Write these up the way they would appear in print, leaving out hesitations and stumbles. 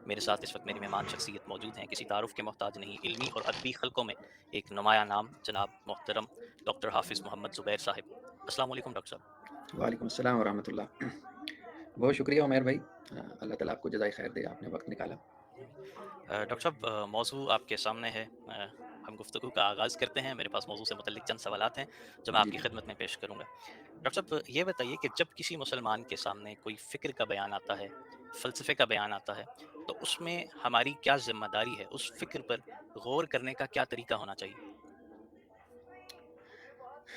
میرے ساتھ اس وقت میری مہمان شخصیت موجود ہیں، کسی تعارف کے محتاج نہیں، علمی اور ادبی حلقوں میں ایک نمایاں نام جناب محترم ڈاکٹر حافظ محمد زبیر صاحب۔ السلام علیکم ڈاکٹر صاحب۔ وعلیکم السلام ورحمۃ اللہ۔ بہت شکریہ عمیر بھائی، اللہ تعالیٰ آپ کو جزائے خیر دے، آپ نے وقت نکالا۔ ڈاکٹر صاحب، موضوع آپ کے سامنے ہے۔ ہم گفتگو کا آغاز کرتے ہیں۔ میرے پاس موضوع سے متعلق چند سوالات ہیں جو میں آپ جی کی بالکل۔ خدمت میں پیش کروں گا۔ ڈاکٹر صاحب یہ بتائیے کہ جب کسی مسلمان کے سامنے کوئی فکر کا بیان آتا ہے، فلسفے کا بیان آتا ہے، تو اس میں ہماری کیا ذمہ داری ہے؟ اس فکر پر غور کرنے کا کیا طریقہ ہونا چاہیے؟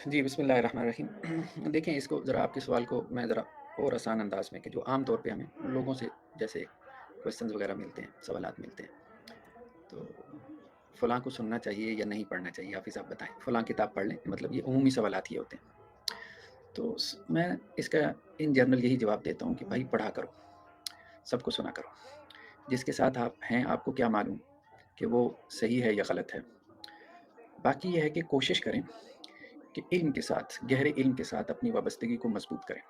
جی بسم اللہ الرحمن الرحیم۔ دیکھیں، اس کو ذرا آپ کے سوال کو میں ذرا اور آسان انداز میں کہ جو عام طور پہ ہمیں لوگوں سے جیسے کوشچنز وغیرہ ملتے ہیں، سوالات ملتے ہیں، تو فلاں کو سننا چاہیے یا نہیں پڑھنا چاہیے، حافظ آپ بتائیں، فلاں کتاب پڑھ لیں، مطلب یہ عمومی سوالات ہی ہوتے ہیں۔ تو میں اس کا ان جنرل یہی جواب دیتا ہوں کہ بھائی پڑھا کرو، سب کو سنا کرو، جس کے ساتھ آپ ہیں آپ کو کیا معلوم کہ وہ صحیح ہے یا غلط ہے۔ باقی یہ ہے کہ کوشش کریں کہ علم کے ساتھ، گہرے علم کے ساتھ اپنی وابستگی کو مضبوط کریں۔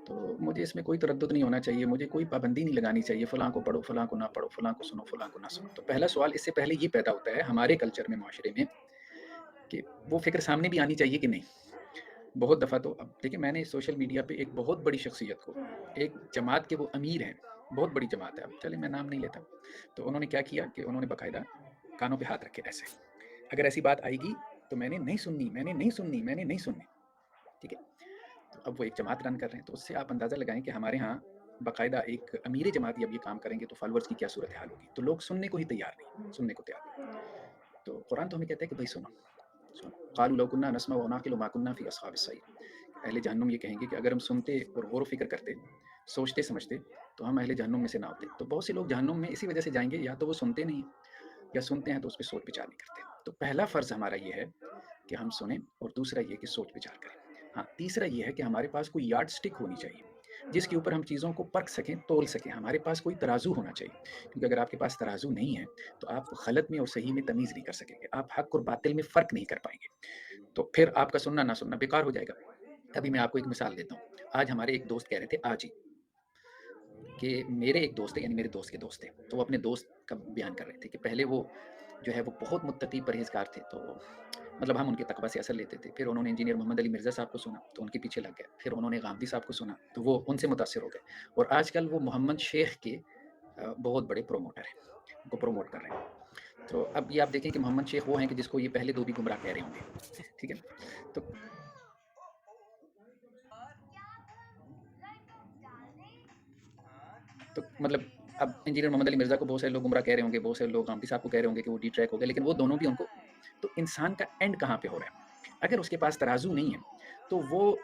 تو مجھے اس میں کوئی تردد نہیں ہونا چاہیے، مجھے کوئی پابندی نہیں لگانی چاہیے، فلاں کو پڑھو، فلاں کو نہ پڑھو، فلاں کو سنو، فلاں کو نہ سنو۔ تو پہلا سوال اس سے پہلے یہ پیدا ہوتا ہے ہمارے کلچر میں، معاشرے میں، کہ وہ فکر سامنے بھی آنی چاہیے کہ نہیں۔ بہت دفعہ تو اب دیکھیں، میں نے سوشل میڈیا پہ ایک بہت بڑی شخصیت کو، ایک جماعت کے وہ امیر ہیں، بہت بڑی جماعت ہے، اب چلے میں نام نہیں لیتا، تو انہوں نے کیا کیا کہ انہوں نے باقاعدہ کانوں پہ ہاتھ رکھے ایسے، اگر ایسی بات آئے گی تو میں نے نہیں سننی، میں نے نہیں سننی، میں نے نہیں سننی، ٹھیک ہے۔ تو اب وہ ایک جماعت رن کر رہے ہیں، تو اس سے آپ اندازہ لگائیں کہ ہمارے ہاں باقاعدہ ایک امیر جماعت اب یہ کام کریں گے تو فالوورز کی کیا صورت حال ہوگی۔ تو لوگ سننے کو ہی تیار نہیں، سننے کو تیار نہیں۔ تو قرآن تو ہمیں کہتا ہے کہ بھائی سنو، سنو، قالوا لو كنا نسمع ونعقل ما كنا في اصحاب السعیر۔ اہل جہنم یہ کہیں گے کہ اگر ہم سنتے اور غور و فکر کرتے، سوچتے سمجھتے، تو ہم اہل جہنم میں سے نہ ہوتے۔ تو بہت سے لوگ جہنم میں اسی وجہ سے جائیں گے، یا تو وہ سنتے نہیں یا سنتے ہیں تو اس پہ سوچ بچار نہیں کرتے۔ تو پہلا فرض ہمارا یہ ہے کہ ہم سنیں، اور دوسرا یہ کہ سوچ بچار کریں۔ ہاں، تیسرا یہ ہے کہ ہمارے پاس کوئی یارڈ سٹک ہونی چاہیے جس کے اوپر ہم چیزوں کو پرکھ سکیں، تول سکیں۔ ہمارے پاس کوئی ترازو ہونا چاہیے، کیونکہ اگر آپ کے پاس ترازو نہیں ہے تو آپ غلط میں اور صحیح میں تمیز نہیں کر سکیں گے، آپ حق اور باطل میں فرق نہیں کر پائیں گے، تو پھر آپ کا سننا نہ سننا بیکار ہو جائے گا۔ ابھی میں آپ کو ایک مثال دیتا ہوں۔ آج ہمارے ایک دوست کہہ رہے تھے، آج ہی، کہ میرے ایک دوست ہے، یعنی میرے دوست کے دوست تھے، تو وہ اپنے دوست کا بیان کر رہے تھے کہ پہلے وہ جو ہے وہ بہت متقی پرہیزگار تھے، تو مطلب ہم ان کے تقویٰ سے اثر لیتے تھے۔ پھر انہوں نے انجینئر محمد علی مرزا صاحب کو سنا تو ان کے پیچھے لگ گئے، پھر انہوں نے غامدی صاحب کو سنا تو وہ ان سے متاثر ہو گئے، اور آج کل وہ محمد شیخ کے بہت بڑے پروموٹر ہیں، ان کو پروموٹ کر رہے ہیں۔ تو اب یہ آپ دیکھیں کہ محمد شیخ وہ ہیں کہ جس کو یہ پہلے دو بھی گمراہ کہہ رہے ہوں گے، ٹھیک ہے۔ تو تو مطلب اب انجینئر محمد علی مرزا کو بہت سارے لوگ گمراہ کہہ رہے ہوں گے، بہت سارے لوگ غامدی صاحب کو کہہ رہے ہوں گے کہ وہ ڈی ٹریک ہو گئے، لیکن وہ دونوں بھی ان کو، تو انسان کا اینڈ کہاں پہ ہو رہا ہے؟ اگر اس کے پاس ترازو نہیں ہے تو وہ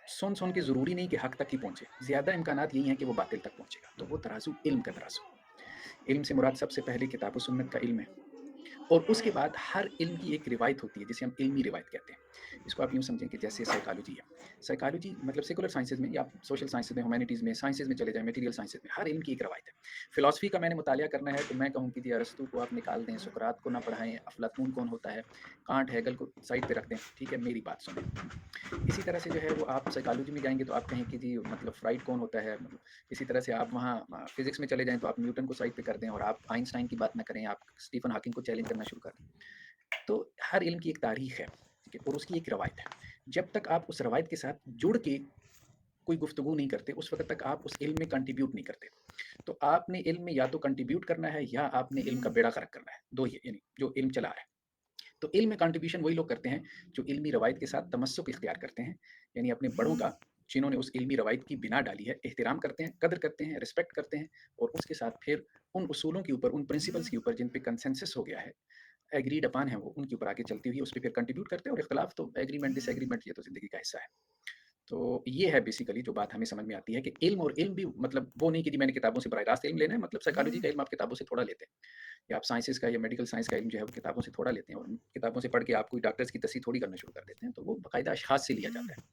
سن سن کے ضروری نہیں کہ حق تک ہی پہنچے، زیادہ امکانات یہی ہیں کہ وہ باطل تک پہنچے گا۔ تو وہ ترازو علم کا ترازو، علم سے مراد سب سے پہلے کتاب و سنت کا علم ہے، اور اس کے بعد ہر علم کی ایک روایت ہوتی ہے جسے ہم علمی روایت کہتے ہیں۔ اس کو آپ یوں سمجھیں کہ جیسے سائیکالوجی ہے، سائیکالوجی مطلب سیکولر سائنسز میں یا سوشل سائنسز میں، ہیومینٹیز میں، سائنسز میں چلے جائیں، میٹیریل سائنسز میں، ہر علم کی ایک روایت ہے۔ فلاسفی کا میں نے مطالعہ کرنا ہے تو میں کہوں کہ جی ارسطو کو آپ نکال دیں، سقراط کو نہ پڑھائیں، افلاطون کون ہوتا ہے، کانٹ ہیگل کو سائڈ پہ رکھ دیں، ٹھیک ہے، میری بات سنیں۔ اسی طرح سے جو ہے وہ آپ سائیکالوجی میں جائیں گے تو آپ کہیں کہ جی مطلب فرائڈ کون ہوتا ہے، مطلب اسی طرح سے آپ وہاں فزکس میں چلے جائیں تو آپ نیوٹن کو سائڈ پہ کر دیں اور آپ آئنسٹائن کی بات نہ کریں، آپ اسٹیفن ہاکنگ کو چیلنج کرنا شروع کر دیں۔ تو ہر علم کی ایک تاریخ ہے، ٹھیک ہے، اور اس کی ایک روایت ہے۔ جب تک آپ اس روایت کے ساتھ جڑ کے کوئی گفتگو نہیں کرتے، اس وقت تک آپ اس علم میں کنٹریبیوٹ نہیں کرتے۔ تو آپ نے علم میں یا تو کنٹریبیوٹ کرنا ہے یا آپ نے علم کا بیڑا غرق کرنا ہے، دو ہی، یعنی جو علم چلا رہا ہے۔ تو علم میں کنٹریبیوشن وہی لوگ کرتے ہیں جو علمی روایت کے ساتھ تمسک اختیار کرتے ہیں، یعنی اپنے بڑوں کا جنہوں نے اس علمی روایت کی بنا ڈالی ہے احترام کرتے ہیں، قدر کرتے ہیں، رسپیکٹ کرتے ہیں، اور اس کے ساتھ پھر ان اصولوں کے اوپر، ان پرنسپلس کے اوپر جن پہ کنسنسس ہو گیا ہے، ایگریڈ اپان ہے، وہ ان کے اوپر آگے چلتی ہوئی اس پہ پھر کنٹریبیوٹ کرتے ہیں، اور اختلاف تو ایگریمنٹ ڈس ایگریمنٹ یہ تو زندگی کا حصہ ہے۔ تو یہ ہے بیسیکلی جو بات ہمیں سمجھ میں آتی ہے کہ علم، اور علم بھی مطلب وہ نہیں کہ جی میں نے کتابوں سے براہ راست علم لینا ہے، مطلب سائیکالوجی کا علم آپ کتابوں سے تھوڑا لیتے ہیں، یا آپ سائنسز کا یا میڈیکل سائنس کا علم جو ہے وہ کتابوں سے تھوڑا لیتے ہیں، اور کتابوں سے پڑھ کے آپ کوئی ڈاکٹرز کی تصحیح تھوڑی کرنا شروع کر دیتے ہیں۔ تو وہ باقاعدہ اشخاص سے لیا جاتا ہے،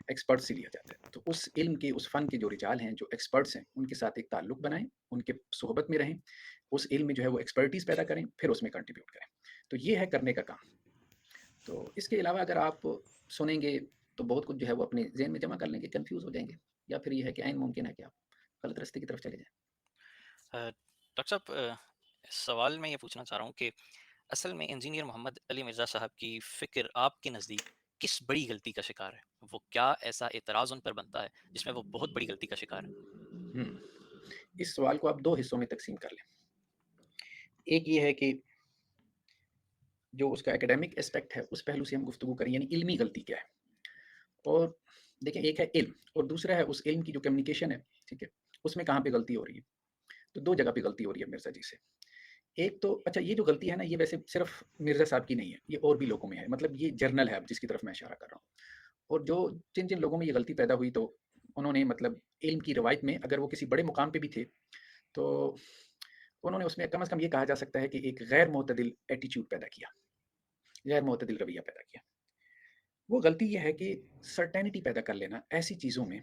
ایکسپرٹ سے لیا جاتا ہے۔ تو اس علم کے، اس فن کے جو رجال ہیں، جو ایکسپرٹس ہیں، ان کے ساتھ ایک تعلق بنائیں، ان کے صحبت میں رہیں، اس علم میں جو ہے وہ ایکسپرٹیز پیدا کریں، پھر اس میں کنٹریبیوٹ کریں۔ تو یہ ہے کرنے کا کام۔ تو اس کے علاوہ اگر آپ سنیں گے تو بہت کچھ جو ہے وہ اپنے ذہن میں جمع کر لیں گے، کنفیوز ہو جائیں گے، یا پھر یہ ہے کہ عین ممکن ہے کہ آپ غلط راستے کی طرف چلے جائیں۔ डॉक्टर साहब, सवाल मैं ये पूछना चाह रहा हूँ कि असल में इंजीनियर मोहम्मद अली मिर्ज़ा साहब की फ़िक्र आपके नज़दीक किस बड़ी गलती का शिकार है? वो क्या ऐसा एतराज़ उन पर बनता है जिसमें वो बहुत बड़ी गलती का शिकार है? हुँ। इस सवाल को आप 2 हिस्सों में तक़सीम कर लें। एक ये है कि जो उसका एकेडमिक एस्पेक्ट है, उस पहलू से हम गुफ्तगू करें, यानी इल्मी गलती क्या है? और देखिए, एक है इल्म और दूसरा है उस इल्म की जो कम्युनिकेशन है, ठीक है? उसमें कहाँ पे गलती हो रही है? तो 2 जगह पे गलती हो रही है मिर्ज़ा जी से। एक तो अच्छा, ये जो गलती है ना, ये वैसे सिर्फ़ मिर्ज़ा साहब की नहीं है, ये और भी लोगों में है। मतलब ये जर्नल है अब जिसकी तरफ मैं इशारा कर रहा हूँ। और जो जिन-जिन लोगों में ये गलती पैदा हुई, तो उन्होंने मतलब इल्म की रवायत में अगर वो किसी बड़े मुकाम पे भी थे, तो उन्होंने उसमें कम से कम ये कहा जा सकता है कि एक गैर मुअतदिल एटीट्यूड पैदा किया, गैर मुअतदिल रवैया पैदा किया। वो गलती ये है कि सर्टेनिटी पैदा कर लेना ऐसी चीज़ों में,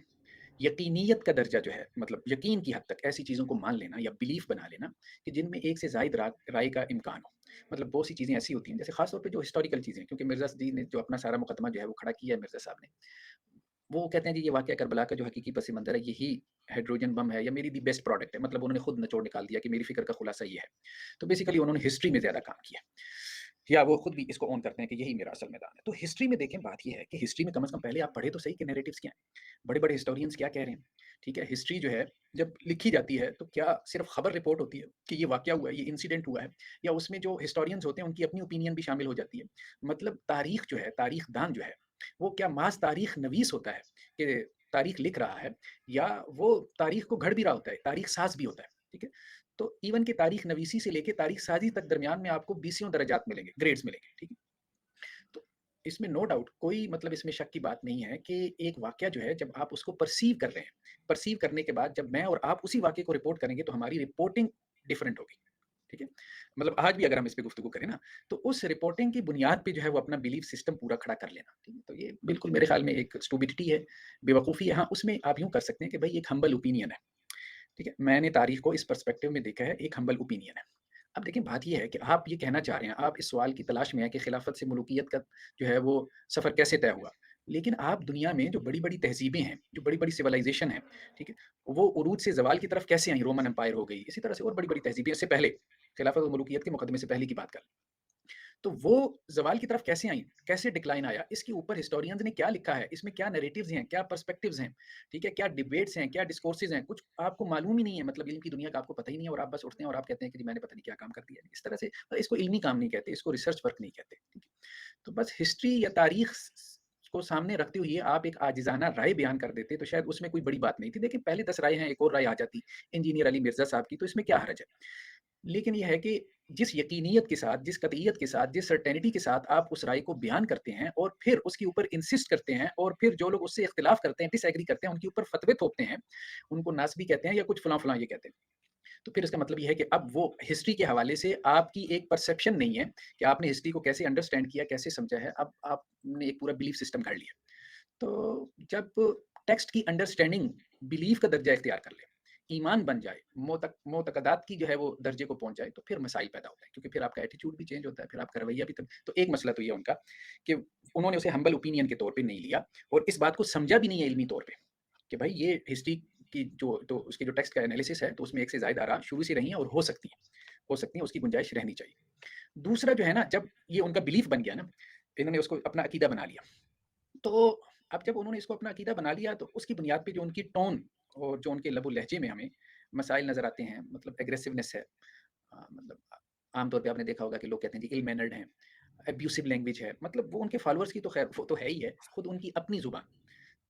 यकीनियत का दर्जा जो है, मतलब यकीन की हद तक ऐसी चीज़ों को मान लेना या बिलीफ बना लेना कि जिनमें एक से ज़ायद राय का इम्कान हो। मतलब बहुत सी चीज़ें ऐसी होती हैं, जैसे ख़ास तौर पे जो हिस्टोरिकल चीज़ें, क्योंकि मिर्ज़ा जी ने जो अपना सारा मुकदमा जो है वो खड़ा किया है मिर्ज़ा साहब ने। वो कहते हैं जी, ये वाक़या करबला का जो हकीकी पस मंज़र है, यही हाइड्रोजन बम है या मेरी दी बेस्ट प्रोडक्ट है। मतलब उन्होंने खुद निचोड़ निकाल दिया कि मेरी फ़िक्र का खुलासा ये है। तो बेसिकली उन्होंने हिस्ट्री में ज़्यादा काम किया, या वो खुद भी इसको ऑन करते हैं कि यही मेरा असल मैदान है। तो हिस्ट्री में देखें, बात ये है कि हिस्ट्री में कम से कम पहले आप पढ़े तो सही कि नैरेटिव्स क्या हैं। बड़े-बड़े हिस्टोरियंस क्या कह रहे हैं, ठीक है? हिस्ट्री जो है जब लिखी जाती है, तो क्या सिर्फ़ खबर रिपोर्ट होती है कि ये वाक़या हुआ है, ये इंसिडेंट हुआ है, या उसमें जो हिस्टोरियंस होते हैं उनकी अपनी ओपिनियन भी शामिल हो जाती है? मतलब तारीख़ जो है, तारीख़ दान जो है, वो क्या महज़ तारीख़ नवीस होता है कि तारीख़ लिख रहा है, या वो तारीख़ को घड़ भी रहा होता है, तारीख़ साज़ भी होता है, ठीक है? तो इवन कि तारीख़ नवीसी से लेके तारीख़ साज़ी तक दरमियान में आपको बीसियों दर्जात मिलेंगे, ग्रेड्स मिलेंगे, ठीक है? तो इसमें नो डाउट, कोई मतलब इसमें शक की बात नहीं है कि एक वाक़या जो है, जब आप उसको पर्सीव कर रहे हैं, पर्सीव करने के बाद जब मैं और आप उसी वाक़ये को रिपोर्ट करेंगे, तो हमारी रिपोर्टिंग डिफरेंट होगी, ठीक है? मतलब आज भी अगर हम इस पे गुफ्तगू करें ना, तो उस रिपोर्टिंग की बुनियाद पे जो है वो अपना बिलीफ सिस्टम पूरा खड़ा कर लेना, ठीक है? तो ये बिल्कुल मेरे ख़्याल में एक स्टुपिडिटी है, बेवकूफ़ी है। हाँ, उसमें आप यूँ कर सकते हैं कि भई एक हम्बल ओपिनियन है, ठीक है? मैंने तारीख़ को इस पर्सपेक्टिव में देखा है, एक हम्बल ओपिनियन है। अब देखिए, बात ये है कि आप ये कहना चाह रहे हैं, आप इस सवाल की तलाश में हैं कि खिलाफत से मुल्कियत का जो है वो सफ़र कैसे तय हुआ। लेकिन आप दुनिया में जो बड़ी-बड़ी तहज़ीबें हैं, जो बड़ी-बड़ी सिविलाइज़ेशन है, ठीक है? वो उरूज से ज़वाल की तरफ कैसे आई, रोमन एम्पायर हो गई, इसी तरह से और बड़ी-बड़ी तहज़ीबें इससे पहले, खिलाफत और मुल्कियत के मुकदमे से पहले की बात कर, तो वो ज़वाल की तरफ कैसे आईं? कैसे डिक्लाइन आया? इसके ऊपर हिस्टोरियंस ने क्या लिखा है? इसमें क्या नैरेटिव्स हैं? क्या पर्सपेक्टिव्स हैं? ठीक है? क्या डिबेट्स हैं? क्या डिस्कोर्सेज़ हैं? कुछ आपको मालूम ही नहीं है, मतलब इल्म की दुनिया का आपको पता ही नहीं है, और आप बस उठते हैं और आप कहते हैं कि जी मैंने पता नहीं क्या काम कर दिया। इस तरह से इसको इल्मी काम नहीं कहते, इसको रिसर्च वर्क नहीं कहते, ठीक है? तो बस हिस्ट्री या तारीख़ को सामने रखते हुए आप एक आजिज़ाना राय बयान कर देते, तो शायद उसमें कोई बड़ी बात नहीं थी। देखिए, पहले 10 राय हैं, एक और राय आ जाती, इंजीनियर अली मिर्ज़ा साहब की, तो इसमें क्या हर्ज है? लेकिन ये है कि जिस यकीनियत के साथ, जिस कतईयत के साथ, जिस सर्टेनिटी के साथ आप उस राय को बयान करते हैं और फिर उसके ऊपर इंसिस्ट करते हैं, और फिर जो लोग उससे इख्तिलाफ़ करते हैं, डिसएग्री करते हैं, उनके ऊपर फ़तवे थोपते हैं, उनको नास्बी कहते हैं या कुछ फलाँ-फलाँ ये कहते हैं। तो फिर इसका मतलब ये है कि अब वो हिस्ट्री के हवाले से आपकी एक परसेप्शन नहीं है कि आपने हिस्ट्री को कैसे अंडरस्टैंड किया, कैसे समझा है, अब आपने एक पूरा बिलीफ सिस्टम घड़ लिया। तो जब टेक्स्ट की अंडरस्टैंडिंग बिलीफ का दर्जा इख्तियार कर ले, ईमान बन जाए, मोतकदात की जो है वो दर्जे को पहुँच जाए, तो फिर मसाइल पैदा होते हैं, क्योंकि फिर आपका एटीट्यूड भी चेंज होता है, फिर आपका रवैया भी तो एक मसला तो ये है उनका कि उन्होंने उसे हम्बल ओपिनियन के तौर पे नहीं लिया, और इस बात को समझा भी नहीं है इल्मी तौर पे कि भाई ये हिस्ट्री की जो तो उसके जो टेक्स्ट का एनालिसिस है, तो उसमें एक से ज़ायद आरा शुरू से रही हैं और हो सकती हैं, उसकी गुंजाइश रहनी चाहिए। दूसरा जो है ना, जब ये उनका बिलीफ बन गया ना, इन्होंने उसको अपना अकीदा बना लिया, तो अब जब उन्होंने इसको अपना अकीदा बना लिया, तो उसकी बुनियाद पे जो उनकी टोन और जो उनके लबो लहजे में हमें मसाइल नज़र आते हैं, मतलब एग्रेसिवनेस है, मतलब आम तौर पे आपने देखा होगा कि लोग कहते हैं कि इल मैनर्ड हैं, अब्यूसिव लैंग्वेज है, मतलब वो उनके फॉलोअर्स की तो खैर वो तो है ही है, खुद उनकी अपनी ज़ुबान,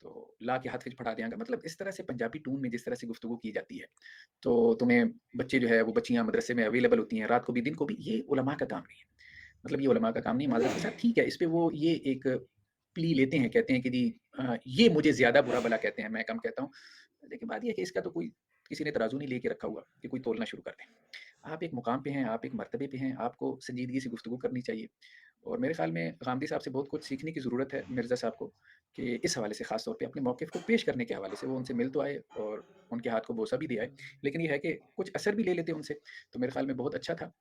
तो ला के हाथ फिर पढ़ा देंगे, मतलब इस तरह से पंजाबी टून में जिस तरह से गुफ्तगू की जाती है, तो तुम्हें बच्चे जो है वो बच्चियाँ मदरसे में अवेलेबल होती हैं, रात को भी दिन को भी, ये उलमा का काम नहीं है। मतलब ये उलमा का काम नहीं है, माज़रत के साथ, ठीक है, इस पे वो ये एक प्ली लेते हैं, कहते हैं कि जी ये मुझे ज़्यादा बुरा भला कहते हैं, मैं कम कहता हूँ। लेकिन बात ये है कि इसका तो कोई किसी ने तराजू नहीं लेके रखा हुआ कि कोई तोलना शुरू कर दे। आप एक मुकाम पे हैं, आप एक मर्तबे पे हैं, आपको संजीदगी से गुफ्तगू करनी चाहिए, और मेरे ख़्याल में गामदी साहब से बहुत कुछ सीखने की ज़रूरत है, मिर्ज़ा साहब को, कि इस हवाले से ख़ास तौर पे अपने मौक़िफ़ को पेश करने के हवाले से वो उनसे मिल तो आए और उनके हाथ को बोसा भी दिया है, लेकिन ये है कि कुछ असर भी ले लेते उनसे, तो मेरे ख़्याल में बहुत अच्छा था।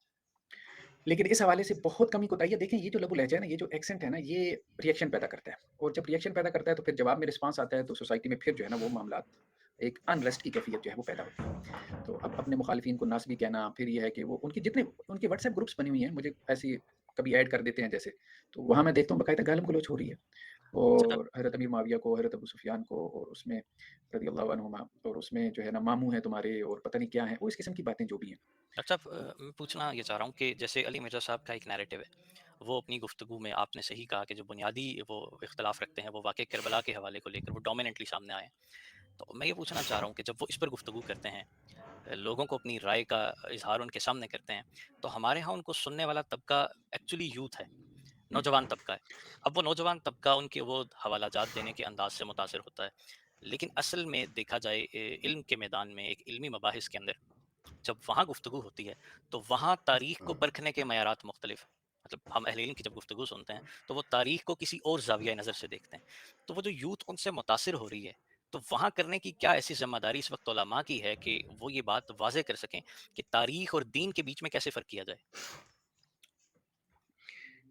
लेकिन इस हवाले से बहुत कमी कोताही है। देखें, ये जो लबो लहज़ा है ना, ये जो एक्सेंट है ना, ये रिएक्शन पैदा करता है, और जब रिएक्शन पैदा करता है, तो फिर जवाब में रिस्पॉन्स आता है, तो सोसाइटी में फिर जो है ना वो मामलात एक अनरेस्ट की कैफ़ियत जो है वो पैदा होती है। तो अब अपने मुखालिफिन को नास्बी कहना, फिर ये है कि वो उनके जितने उनके व्हाट्सएप ग्रुप्स बनी हुई हैं, मुझे ऐसे कभी ऐड कर देते हैं जैसे, तो वहाँ मैं देखता हूँ बाकायदा गालम-गलौच हो रही है। अच्छा, और हज़रत अमीर मुआविया को, हज़रत अबू सुफ़ियान को, और उसमें रज़ियल्लाहु अन्हुमा, और उसमें जो है ना मामू हैं तुम्हारे और पता नहीं क्या हैं, वो इस किस्म की बातें जो भी हैं। डॉक्टर साहब मैं पूछना ये चाह रहा हूँ कि जैसे अली मिर्ज़ा साहब का एक नैरेटिव है, वो अपनी गुफ्तगू में आपने सही कहा कि जो बुनियादी वो इख्तिलाफ़ रखते हैं, वो वाक़ई करबला के हवाले को लेकर वो डोमिनेंटली सामने आए हैं। तो मैं ये पूछना चाह रहा हूँ कि जब वो इस पर गुफ्तगू करते हैं, लोगों को अपनी राय का इज़हार उनके सामने करते हैं, तो हमारे यहाँ उनको सुनने वाला तबका एक्चुअली यूथ है, नौजवान तबका है। अब वो नौजवान तबका उनके वो हवालाजात देने के अंदाज़ से मुतासिर होता है। लेकिन असल में देखा जाए इल्म के मैदान में, एक इल्मी मबाहिस के अंदर जब वहाँ गुफ्तगू होती है, तो वहाँ तारीख को परखने के मयारात मुख्तलिफ हैं। मतलब हम अहले इल्म की जब गुफ्तगू सुनते हैं, तो वो तारीख को किसी और ज़ाविया नज़र से देखते हैं। तो वो जो यूथ उनसे मुतासिर हो रही है, तो वहाँ करने की क्या ऐसी ज़िम्मेदारी इस वक़्त उलमा की है कि वो ये बात वाज़ेह कर सकें कि तारीख और दीन के बीच में कैसे फ़र्क किया जाए?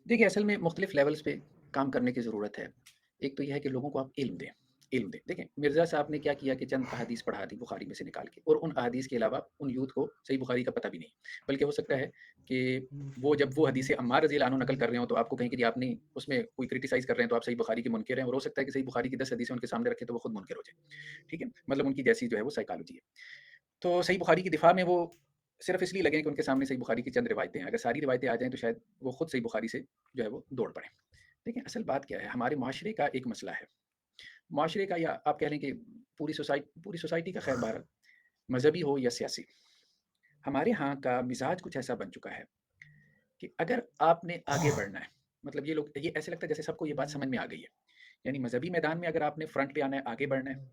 देखिए, असल में मुख्तलिफ़ लेवल्स पे काम करने की ज़रूरत है। एक तो ये है कि लोगों को आप इल्म दें, इल्म दें। देखें, मिर्ज़ा साहब ने क्या किया कि चंद अहादीस पढ़ा दी बुखारी में से निकाल के, और उन अहादीस के अलावा उन यूथ को सही बुखारी का पता भी नहीं। बल्कि हो सकता है कि वो जब वो हदीसें अम्मार रज़ी अल्लाह अन्हु नकल कर रहे हों, तो आपको कहें कि जी आपने उसमें कोई क्रिटिसाइज़ कर रहे हैं, तो आप सही बुखारी के मुनकिर हैं, और हो सकता है कि सही बुखारी की 10 हदीसें उनके सामने रखें, तो वो खुद मुनकिर हो जाएँ। ठीक है? मतलब उनकी जैसी जो है वो साइकोलॉजी है। तो सही बुखारी की दिफ़ा में वो सिर्फ़ इसलिए लगे कि उनके सामने सही बुखारी की चंद रिवायतें हैं। अगर सारी रिवायतें आ जाएँ, तो शायद वो खुद सही बुखारी से जो है वो दौड़ पड़ें। देखिए, असल बात क्या है, हमारे मुआशरे का एक मसला है। मुआशरे का, या आप कह लें कि पूरी सोसाइटी का, ख़ैर बहरहाल, मज़हबी हो या सियासी, हमारे यहाँ का मिज़ाज कुछ ऐसा बन चुका है कि अगर आपने आगे बढ़ना है, मतलब ये ऐसे लगता है जैसे सबको ये बात समझ में आ गई है। यानी मज़हबी मैदान में अगर आपने फ्रंट पे आना है, आगे बढ़ना है,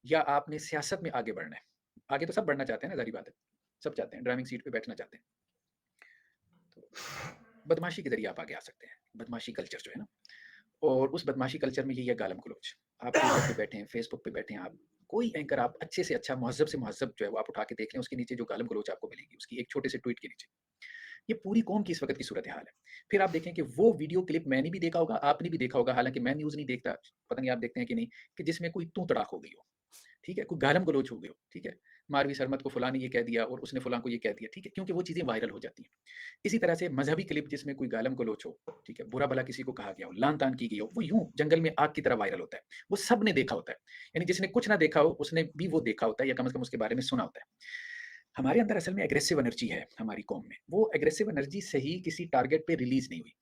या आपने सियासत में आगे बढ़ना है। आगे तो सब बढ़ना चाहते हैं ना, ज़ाहिर बात है। सब चाहते हैं, ड्राइविंग सीट पे बैठना चाहते हैं। तो बदमाशी के ज़रिए आप आगे आ सकते हैं। बदमाशी कल्चर जो है ना, और उस बदमाशी कल्चर में यही है गालम-गलौच। आप ट्विटर पे बैठे हैं, फेसबुक पे बैठे हैं, आप कोई एंकर आप अच्छे से अच्छा, मुहज़्ज़ब से मुहज़्ज़ब जो है वो आप उठा के देख लें, उसके नीचे जो गालम-गलौच आपको मिलेगी, उसकी एक छोटे से ट्वीट के नीचे। ये पूरी कौम की इस वक़्त की सूरत-ए-हाल है। फिर आप देखें कि वो वीडियो क्लिप मैंने भी देखा होगा, आपने भी देखा होगा, हालाँकि मैं न्यूज़ नहीं देखता, पता नहीं आप देखते हैं कि नहीं, कि जिसमें कोई तू-तड़ाक हो गई हो। ठीक है? कोई गालम-गलौच हो गई हो, ठीक है? मारवी सरमत को फलाँ ने ये कह दिया और उसने फलाँ को ये कह दिया, ठीक है? क्योंकि वो चीज़ें वायरल हो जाती हैं। इसी तरह से मज़हबी क्लिप जिसमें कोई गालम-गलौच हो, ठीक है? बुरा-भला किसी को कहा गया हो, लान-तान की गई हो, वो यूँ जंगल में आग की तरह वायरल होता है। वो सबने देखा होता है। यानी जिसने कुछ ना देखा हो, उसने भी वो देखा होता है, या कम से कम उसके बारे में सुना होता है। हमारे अंदर असल में एग्रेसिव एनर्जी है हमारी कौम में। वो एग्रेसिव एनर्जी सही किसी टारगेट पे रिलीज़ नहीं हुई।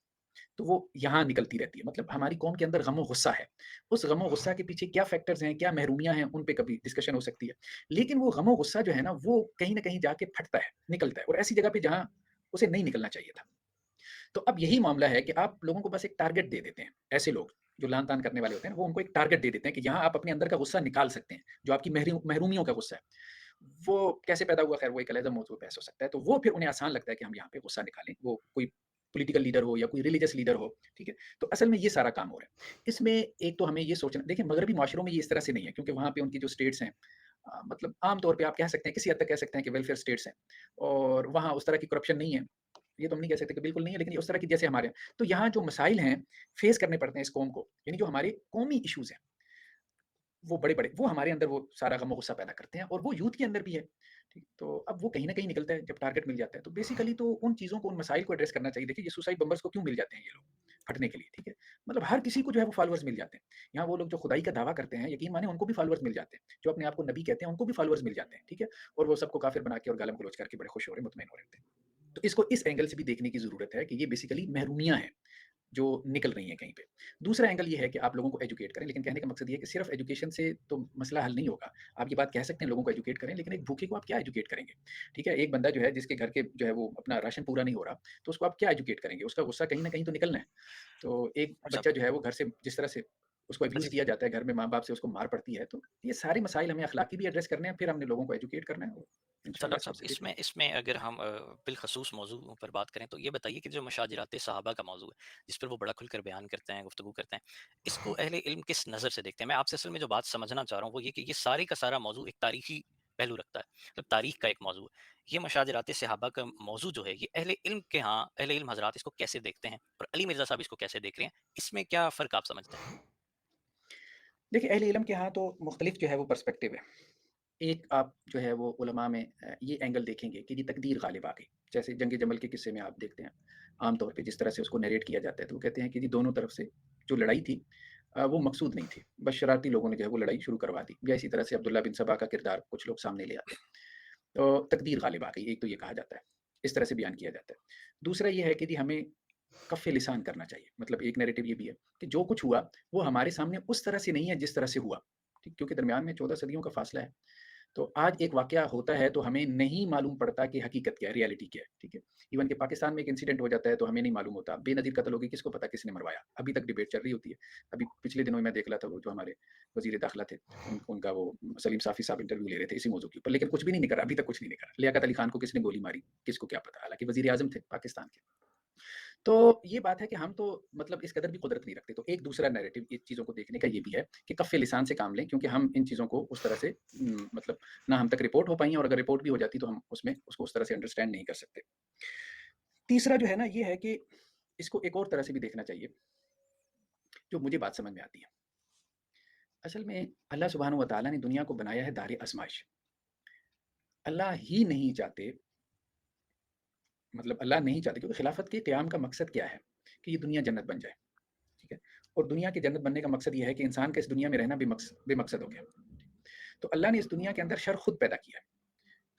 तो वो यहाँ निकलती रहती है। मतलब हमारी कौम के अंदर गम-ओ-गुस्सा है। उस गम-ओ-गुस्सा के पीछे क्या फैक्टर्स हैं, क्या महरूमियाँ हैं, उन पे कभी डिस्कशन हो सकती है। लेकिन वो गम-ओ-गुस्सा जो है ना, वो कहीं न कहीं जाके फटता है, निकलता है, और ऐसी जगह पे जहाँ उसे नहीं निकलना चाहिए था। तो अब यही मामला है कि आप लोगों को बस एक टारगेट दे देते हैं। ऐसे लोग जो लान-तान करने वाले होते हैं ना, वो उनको एक टारगेट दे देते हैं कि यहाँ आप अपने अंदर का गुस्सा निकाल सकते हैं, जो आपकी महरूमियों का गुस्सा है। वो कैसे पैदा हुआ, खैर वो एक अलग मौज़ू बहस हो सकता है। तो वो फिर उन्हें आसान लगता है कि हम यहाँ पे गुस्सा निकालें। वो कोई पॉलिटिकल लीडर हो या कोई रिलीजियस लीडर हो, ठीक है? तो असल में ये सारा काम हो रहा है। इसमें एक तो हमें ये सोचना, देखिए मगरबी माशरों में ये इस तरह से नहीं है, क्योंकि वहाँ पे उनकी जो स्टेट्स हैं, मतलब आम तौर पे आप कह सकते हैं, किसी हद तक कह सकते हैं कि वेलफेयर स्टेट्स हैं, और वहाँ उस तरह की करप्शन नहीं है। ये तो हम नहीं कह सकते कि बिल्कुल नहीं है, लेकिन ये उस तरह की जैसे हमारे यहाँ। तो यहाँ जो मसाइल हैं, फेस करने पड़ते हैं इस कौम को, यानी जो हमारे कौमी इश्यूज़ हैं, वो बड़े-बड़े, वो हमारे अंदर वो सारा गम-ओ-गुस्सा पैदा करते हैं, और वो यूथ के अंदर भी है। ठीक, तो अब वो कहीं न कहीं निकलता है जब टारगेट मिल जाता है। तो बेसिकली तो उन चीज़ों को, उन मसाइल को एड्रेस करना चाहिए। देखिए, ये सुसाइड बम्बर्स को क्यों मिल जाते हैं ये लोग? फटने के लिए, ठीक है? मतलब हर किसी को जो है वो फॉलोअर्स मिल जाते हैं। यहाँ वो लोग जो खुदाई का दावा करते हैं, यकीन मानिए उनको भी फॉलोअर्स मिल जाते हैं। जो अपने आप को नबी कहते हैं, उनको भी फॉलोअर्स मिल जाते हैं, ठीक है? और वो सबको काफ़िर बना के और गालम-गलौच करके बड़े खुश हो रहे हैं, मुतमईन हो रहे होते हैं। तो इसको इस एंगल से भी देखने की ज़रूरत है कि ये बेसिकली महरूमियाँ हैं, जो निकल रही हैं कहीं पे। दूसरा एंगल ये है कि आप लोगों को एजुकेट करें, लेकिन कहने का मकसद ये है कि सिर्फ़ एजुकेशन से तो मसला हल नहीं होगा। आप ये बात कह सकते हैं लोगों को एजुकेट करें, लेकिन एक भूखे को आप क्या एजुकेट करेंगे? ठीक है? एक बंदा जो है जिसके घर के जो है वो अपना राशन पूरा नहीं हो रहा, तो उसको आप क्या एजुकेट करेंगे? उसका गुस्सा कहीं न कहीं तो निकलना है। तो एक अच्छा, बच्चा जो है वो घर से जिस तरह से उसको हाँ अब्यूज़ जी। किया जाता है, घर में माँ-बाप से उसको मार पड़ती है, तो ये सारे मसाइल हमें अखलाकी भी एड्रेस करने हैं, फिर हमने लोगों को एजुकेट करना है, और अच्छा इंशाअल्लाह डॉक्टर सब साहब, सही इसमें रहेगा। इसमें अगर हम बिलख़सूस मौज़ू पर बात करें, तो ये बताइए कि जो मशाजिरात सहाबा का मौज़ू है, जिस पर वो बड़ा खुलकर बयान करते हैं, गुफ्तगू करते हैं, इसको अहले इल्म किस नज़र से देखते हैं? मैं आपसे असल में जो बात समझना चाह रहा हूँ, वो ये कि ये सारे का सारा मौज़ू एक तारीख़ी पहलू रखता है, मतलब तारीख़ का एक मौज़ू है। ये मशाजिरात सहाबा का मौज़ू जो है, ये अहले इल्म के यहाँ अहले इल्म हज़रात इसको कैसे देखते हैं और अली मिर्ज़ा साहब इसको कैसे देख रहे हैं? इसमें क्या फ़र्क आप समझते हैं? देखिए, अहले इल्म के यहाँ तो मुख्तलिफ जो है वो पर्सपेक्टिव है। ایک آپ جو ہے وہ علماء میں یہ اینگل دیکھیں گے کہ یہ تقدیر غالب آ گئی، جیسے جنگ جمل کے قصے میں آپ دیکھتے ہیں عام طور پہ جس طرح سے اس کو نیریٹ کیا جاتا ہے، تو وہ کہتے ہیں کہ جی دونوں طرف سے جو لڑائی تھی وہ مقصود نہیں تھی، بس شرارتی لوگوں نے جو ہے وہ لڑائی شروع کروا دی، یا اسی طرح سے عبداللہ بن سبا کا کردار کچھ لوگ سامنے لے آتے ہیں، تو تقدیر غالب آ گئی، ایک تو یہ کہا جاتا ہے، اس طرح سے بیان کیا جاتا ہے۔ دوسرا یہ ہے کہ جی ہمیں کف لسان کرنا چاہیے، مطلب ایک نیریٹو یہ بھی ہے کہ جو کچھ ہوا وہ ہمارے سامنے اس طرح سے نہیں ہے جس طرح سے ہوا، ٹھیک، کیونکہ درمیان میں 14 صدیوں کا فاصلہ ہے، تو آج ایک واقعہ ہوتا ہے تو ہمیں نہیں معلوم پڑتا کہ حقیقت کیا ہے، ریئلٹی کیا ہے، ٹھیک ہے، ایون کہ پاکستان میں ایک انسیڈنٹ ہو جاتا ہے تو ہمیں نہیں معلوم ہوتا، بے نظیر قتل ہوگی، کس کو پتا کس نے مروایا، ابھی تک ڈیبیٹ چل رہی ہوتی ہے۔ ابھی پچھلے دنوں میں دیکھ رہا تھا وہ جو ہمارے وزیر داخلہ تھے، ان کا وہ سلیم صافی صاحب انٹرویو لے رہے تھے اسی موضوع کے اوپر، لیکن کچھ بھی نہیں نکلا، ابھی تک کچھ نہیں نکلا، لیاقت علی خان کو کس نے گولی ماری کس کو کیا پتا، حالانکہ وزیر اعظم تھے پاکستان کے۔ تو یہ بات ہے کہ ہم تو مطلب اس قدر بھی قدرت نہیں رکھتے، تو ایک دوسرا نیریٹو ان چیزوں کو دیکھنے کا یہ بھی ہے کہ کف لسان سے کام لیں، کیونکہ ہم ان چیزوں کو اس طرح سے مطلب نہ ہم تک رپورٹ ہو پائیں، اور اگر رپورٹ بھی ہو جاتی تو ہم اس کو اس طرح سے انڈرسٹینڈ نہیں کر سکتے۔ تیسرا جو ہے نا یہ ہے کہ اس کو ایک اور طرح سے بھی دیکھنا چاہیے، جو مجھے بات سمجھ میں آتی ہے۔ اصل میں اللہ سبحانہ و تعالیٰ نے دنیا کو بنایا ہے دار آزمائش، اللہ ہی نہیں چاہتے، مطلب اللہ نہیں چاہتے، کیونکہ خلافت کے قیام کا مقصد کیا ہے کہ یہ دنیا جنت بن جائے، ٹھیک ہے، اور دنیا کی جنت بننے کا مقصد یہ ہے کہ انسان کا اس دنیا میں رہنا بے مقصد ہو گیا، تو اللہ نے اس دنیا کے اندر شر خود پیدا کیا ہے،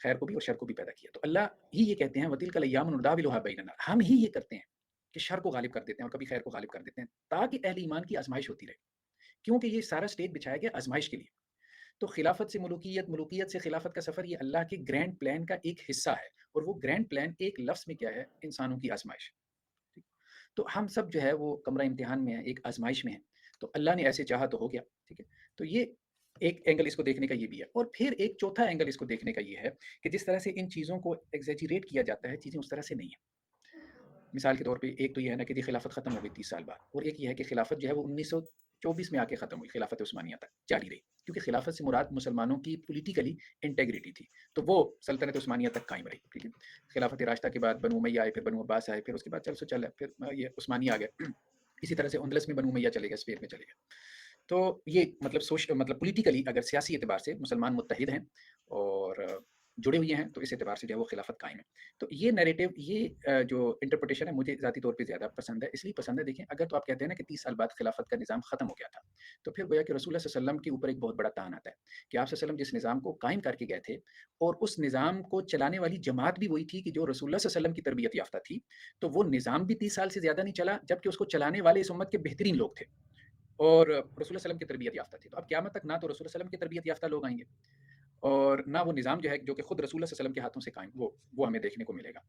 خیر کو بھی اور شر کو بھی پیدا کیا، تو اللہ ہی یہ کہتے ہیں وَتِلْكَ الْأَيَّامُ نُدَاوِلُهَا بَيْنَ النَّاسِ، ہم ہی یہ کرتے ہیں کہ شر کو غالب کر دیتے ہیں اور کبھی خیر کو غالب کر دیتے ہیں تاکہ اہل ایمان کی آزمائش ہوتی رہے، کیونکہ یہ سارا اسٹیج بچھایا گیا آزمائش کے لیے۔ تو خلافت سے ملوکیت، ملوکیت سے خلافت کا سفر، یہ اللہ کے گرینڈ پلان کا ایک حصہ ہے، اور وہ گرینڈ پلان ایک لفظ میں کیا ہے؟ انسانوں کی آزمائش۔ تو ہم سب جو ہے وہ کمرہ امتحان میں ہیں، ایک آزمائش میں ہیں، تو اللہ نے ایسے چاہا تو ہو گیا، ٹھیک ہے، تو یہ ایک اینگل اس کو دیکھنے کا یہ بھی ہے، اور پھر ایک چوتھا اینگل اس کو دیکھنے کا یہ ہے کہ جس طرح سے ان چیزوں کو ایگزیجریٹ کیا جاتا ہے، چیزیں اس طرح سے نہیں ہیں۔ مثال کے طور پہ ایک تو یہ ہے نا کہ جی خلافت ختم ہو گئی 30 سال بعد، اور ایک یہ ہے کہ خلافت جو ہے وہ 1924 میں آ کے ختم ہوئی، خلافت عثمانیہ تک جاری رہی، کیونکہ خلافت سے مراد مسلمانوں کی پولیٹیکلی انٹیگریٹی تھی، تو وہ سلطنت عثمانیہ تک قائم رہی، ٹھیک ہے۔ خلافت راشدہ کے بعد بنو امیہ آئے، پھر بنو عباس آئے، پھر اس کے بعد چل سو چل ہے، پھر یہ عثمانیہ آ گئے، اسی طرح سے اندلس میں بنو امیہ چلے گئے، اسپین میں چلے گئے، تو یہ مطلب مطلب پولیٹیکلی اگر سیاسی اعتبار سے مسلمان متحد ہیں اور جڑے ہوئے ہیں، تو اس اعتبار سے جو ہے وہ خلافت قائم ہے۔ تو یہ نیریٹو، یہ جو انٹرپریٹیشن ہے مجھے ذاتی طور پہ زیادہ پسند ہے، اس لیے پسند ہے، دیکھیں اگر تو آپ کہتے ہیں نا کہ 30 سال بعد خلافت کا نظام ختم ہو گیا تھا، تو پھر گویا کہ رسول اللہ صلی اللہ علیہ وسلم کے اوپر ایک بہت بڑا تان آتا ہے کہ آپ صلی اللہ علیہ وسلم جس نظام کو قائم کر کے گئے تھے، اور اس نظام کو چلانے والی جماعت بھی وہی تھی کہ جو رسول اللہ صلی اللہ علیہ وسلم کی تربیت یافتہ تھی، تو وہ نظام بھی 30 سال سے زیادہ نہیں چلا، جبکہ اس کو چلانے والے اس امت کے بہترین لوگ تھے، اور رسول اللہ صلی اللہ علیہ وسلم کی تربیت یافتہ تھی، تو اب قیامت تک نہ تو رسول اللہ صلی اللہ علیہ وسلم کی تربیت یافتہ لوگ آئیں گے، اور نہ وہ نظام جو ہے جو کہ خود رسول اللہ صلی اللہ علیہ وسلم کے ہاتھوں سے قائم، وہ ہمیں دیکھنے کو ملے گا۔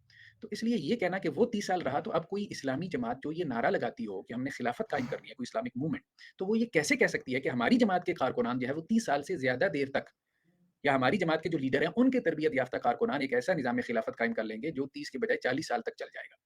تو اس لیے یہ کہنا کہ وہ 30 سال رہا، تو اب کوئی اسلامی جماعت جو یہ نعرہ لگاتی ہو کہ ہم نے خلافت قائم کرنی ہے، کوئی اسلامک موومنٹ، تو وہ یہ کیسے کہہ سکتی ہے کہ ہماری جماعت کے کارکنان جو ہے وہ 30 سال سے زیادہ دیر تک، یا ہماری جماعت کے جو لیڈر ہیں ان کے تربیت یافتہ کارکنان ایک ایسا نظام خلافت قائم کر لیں گے جو 30 کے بجائے 40 سال تک چل جائے گا۔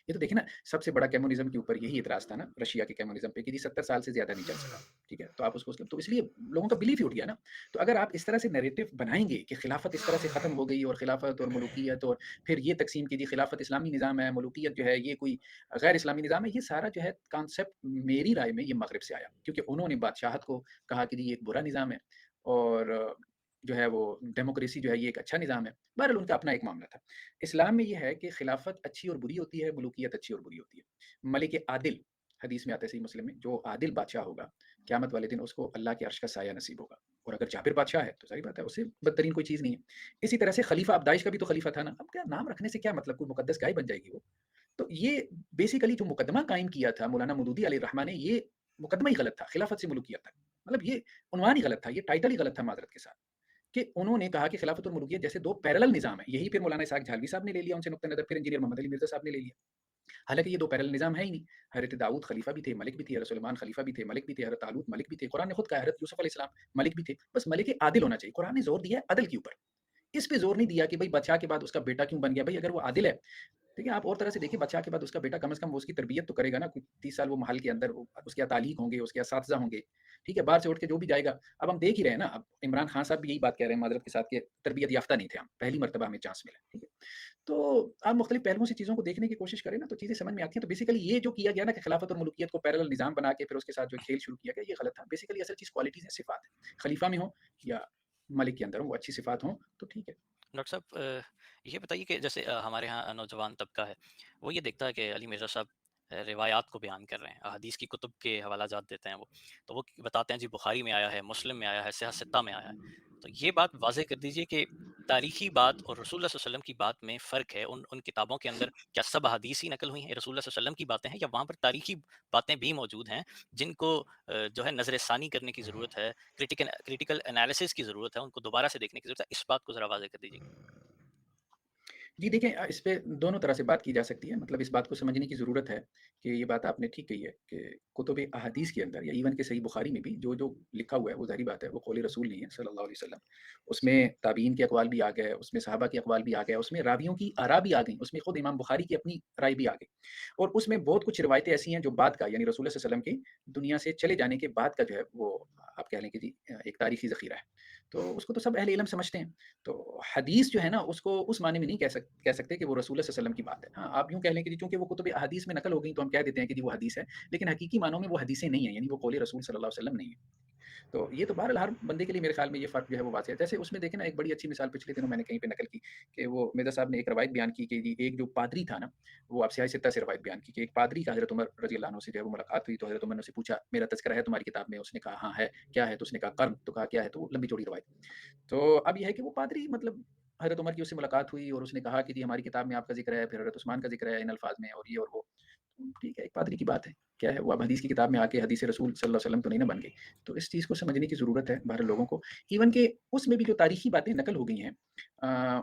یہ تو دیکھیں نا، سب سے بڑا کمیونزم کے اوپر یہی اعتراض تھا نا، رشیا کے کمیونزم پہ، کہ جی 70 سال سے زیادہ نہیں چل سکا، ٹھیک ہے، تو آپ اس کو تو اس لیے لوگوں کا بلیف ہی اٹھ گیا نا۔ تو اگر آپ اس طرح سے نیریٹو بنائیں گے کہ خلافت اس طرح سے ختم ہو گئی، اور خلافت اور ملوکیت، اور پھر یہ تقسیم کی جی خلافت اسلامی نظام ہے، ملوکیت جو ہے یہ کوئی غیر اسلامی نظام ہے، یہ سارا جو ہے کانسیپٹ میری رائے میں یہ مغرب سے آیا، کیونکہ انہوں نے بادشاہت کو کہا کہ جی یہ ایک برا نظام ہے، اور جو ہے وہ ڈیموکریسی جو ہے یہ ایک اچھا نظام ہے، بہرحال ان کا اپنا ایک معاملہ تھا۔ اسلام میں یہ ہے کہ خلافت اچھی اور بری ہوتی ہے، ملوکیت اچھی اور بری ہوتی ہے۔ ملک عادل، حدیث میں آتا ہے صحیح مسلم میں، جو عادل بادشاہ ہوگا قیامت والے دن اس کو اللہ کے عرش کا سایہ نصیب ہوگا، اور اگر جابر بادشاہ ہے تو ظاہر بات ہے اس سے بدترین کوئی چیز نہیں ہے۔ اسی طرح سے خلیفہ ابدائش کا بھی تو خلیفہ تھا نا، اب کیا نام رکھنے سے کیا مطلب، کوئی مقدس گائے بن جائے گی وہ؟ تو یہ بیسیکلی جو مقدمہ قائم کیا تھا مولانا مودودی علیہ الرحمٰ نے، یہ مقدمہ ہی غلط تھا، خلافت سے ملوکیت تک، مطلب یہ عنوان ہی غلط تھا، یہ ٹائٹل ہی غلط تھا معذرت کے ساتھ، کہ انہوں نے کہا کہ خلافت اور ملوکیت جیسے دو پیرلل نظام ہیں، یہی پھر مولانا اسحاق جھالوی صاحب نے لے لیا ان سے نقطہ نظر، پھر انجینئر محمد علی مرزا صاحب نے لے لیا، حالانکہ یہ دو پیرل نظام ہے ہی نہیں۔ حضرت داؤد خلیفہ بھی تھے، ملک بھی تھے، حضرت سلیمان خلیفہ بھی تھے، ملک بھی تھے، حضرت طالوت ملک بھی تھے، قرآن نے خود کہا حضرت یوسف علیہ السلام ملک بھی تھے، بس ملک عادل ہونا چاہیے، قرآن نے زور دیا ہے عدل کے اوپر، اس پہ زور نہیں دیا کہ بھائی بادشاہ کے بعد اس کا بیٹا کیوں بن گیا، بھائی اگر وہ عادل ہے، ٹھیک ہے، آپ اور طرح سے دیکھیں، بادشاہ کے بعد اس کا بیٹا کم از کم وہ اس کی تربیت تو کرے گا نا، 30 سال وہ محل کے اندر اس کے تعلیق ہوں گے، اس کے اساتذہ ہوں گے، ٹھیک ہے، باہر سے اٹھ کے جو بھی جائے گا، اب ہم دیکھ ہی رہے ہیں نا، اب عمران خان صاحب بھی یہی بات کہہ رہے ہیں معذرت کے ساتھ کہ تربیت یافتہ نہیں تھے ہم، پہلی مرتبہ ہمیں چانس ملا، ٹھیک ہے، تو آپ مختلف پہلوؤں سے چیزوں کو دیکھنے کی کوشش کریں نا تو چیزیں سمجھ میں آتی ہیں۔ تو بیسیکلی یہ جو کیا گیا نا کہ خلافت اور ملوکیت کو پیرلل نظام بنا کے پھر اس کے ساتھ جو کھیل شروع کیا گیا، یہ غلط تھا، بیسیکلی اصل چیز کوالٹیز ہیں، صفات ہیں، خلیفہ میں ہو یا मलिक के अंदर हों, वो अच्छी सिफ़ात हों, तो ठीक है। डॉक्टर साहब ये बताइए कि जैसे हमारे यहाँ नौजवान तबका है, वो ये देखता है कि अली मिर्ज़ा साहब रिवायात को बयान कर रहे हैं, हदीस की कुतुब के हवालाजात देते हैं वो। तो वो बताते हैं जी बुखारी में आया है, मुस्लिम में आया है, सिहह सित्ता में आया है। तो ये बात वाज़ेह कर दीजिए कि तारीख़ी बात और रसूलुल्लाह सल्लल्लाहु अलैहि वसल्लम की बात में फ़र्क है। उन उन किताबों के अंदर क्या सब अहादीस ही नक़ल हुई हैं, रसूलुल्लाह सल्लल्लाहु अलैहि वसल्लम की बातें हैं, या वहाँ पर तारीख़ी बातें भी मौजूद हैं, जिनको जो है नज़र-ए-सानी करने की ज़रूरत है, क्रिटिकल क्रिटिकल एनालिसिस की ज़रूरत है, उनको दोबारा से देखने की ज़रूरत है। इस बात को ज़रा वाज़ेह कर दीजिए। जी देखिए, इस पे दोनों तरह से बात की जा सकती है। मतलब इस बात को समझने की ज़रूरत है कि ये बात आपने ठीक कही है कि कुतुब अहादीस के अंदर या इवन के सही बुखारी में भी जो-जो लिखा हुआ है, वो ज़ाहिर बात है, वो कौल रसूल नहीं है सल्लल्लाहु अलैहि वसल्लम। उसमें ताबीन के अक़वाल भी आ गए, उसमें सहाबा के अक़वाल भी आ गए, उसमें रावियों की आरा भी आ गई, उसमें खुद इमाम बुखारी की अपनी राय भी आ गई। और उसमें बहुत कुछ रिवायतें ऐसी हैं जो बाद का यानी रसूल सल्लल्लाहु अलैहि वसल्लम के दुनिया से चले जाने के बाद का जो है वो आप कह लें कि जी एक तारीख़ी ज़ख़ीरा है। तो उसको तो सब अहले इल्म समझते हैं। तो हदीस जो है ना उसको उस मायने में नहीं कह सकते कि वो रसूल सल्लल्लाहु अलैहि वसल्लम की बात है। हाँ, आप यूँ कह लें कि जी चूँकि वो कुतुब अहादीस में नक़ल हो गई तो हम कह देते हैं कि जी वो हदीस है, लेकिन हकीकी मानों में वो हदीसें नहीं हैं, यानी वो कौल रसूल सल्लल्लाहु अलैहि वसल्लम नहीं है। तो ये तो बहरहाल हर बंदे के लिए मेरे ख़्याल में ये फ़र्क जो है वो वाज़िह है। जैसे उसमें देखें ना एक बड़ी अच्छी मिसाल पिछले दिनों मैंने कहीं पे नकल की कि वो मिर्ज़ा साहब ने एक रवायत बयान की कि जी एक जो पादरी था ना, वो आप सियाह सित्ता से रवायत बयान की कि एक पादरी का हज़रत उमर रज़ी अल्लाह अन्हु से जो है वो मुलाकात हुई, तो हज़रत उमर ने उससे पूछा, "मेरा तज़किरा है तुम्हारी किताब में?" उसने कहा, "हाँ है।" "क्या है?" तो उसने कहा, "कर्म।" तो कहा, "क्या है?" तो वो लंबी चौड़ी रवायत। तो अब ये है कि वो पादरी मतलब हज़रत उमर की उससे मुलाकात हुई और उसने कहा कि जी हमारी किताब में आपका ज़िक्र है, फिर हज़रत उस्मान का ज़िक्र है इन अल्फ़ाज़ में और ये और वो। ठीक है, एक पादरी की बात है। क्या है वो अब हदीस की किताब में आके हदीस रसूल सल्लल्लाहु अलैहि वसल्लम तो नहीं ना बन गई। तो इस चीज़ को समझने की ज़रूरत है बहरहाल लोगों को। इवन कि उसमें भी जो तारीख़ी बातें नकल हो गई हैं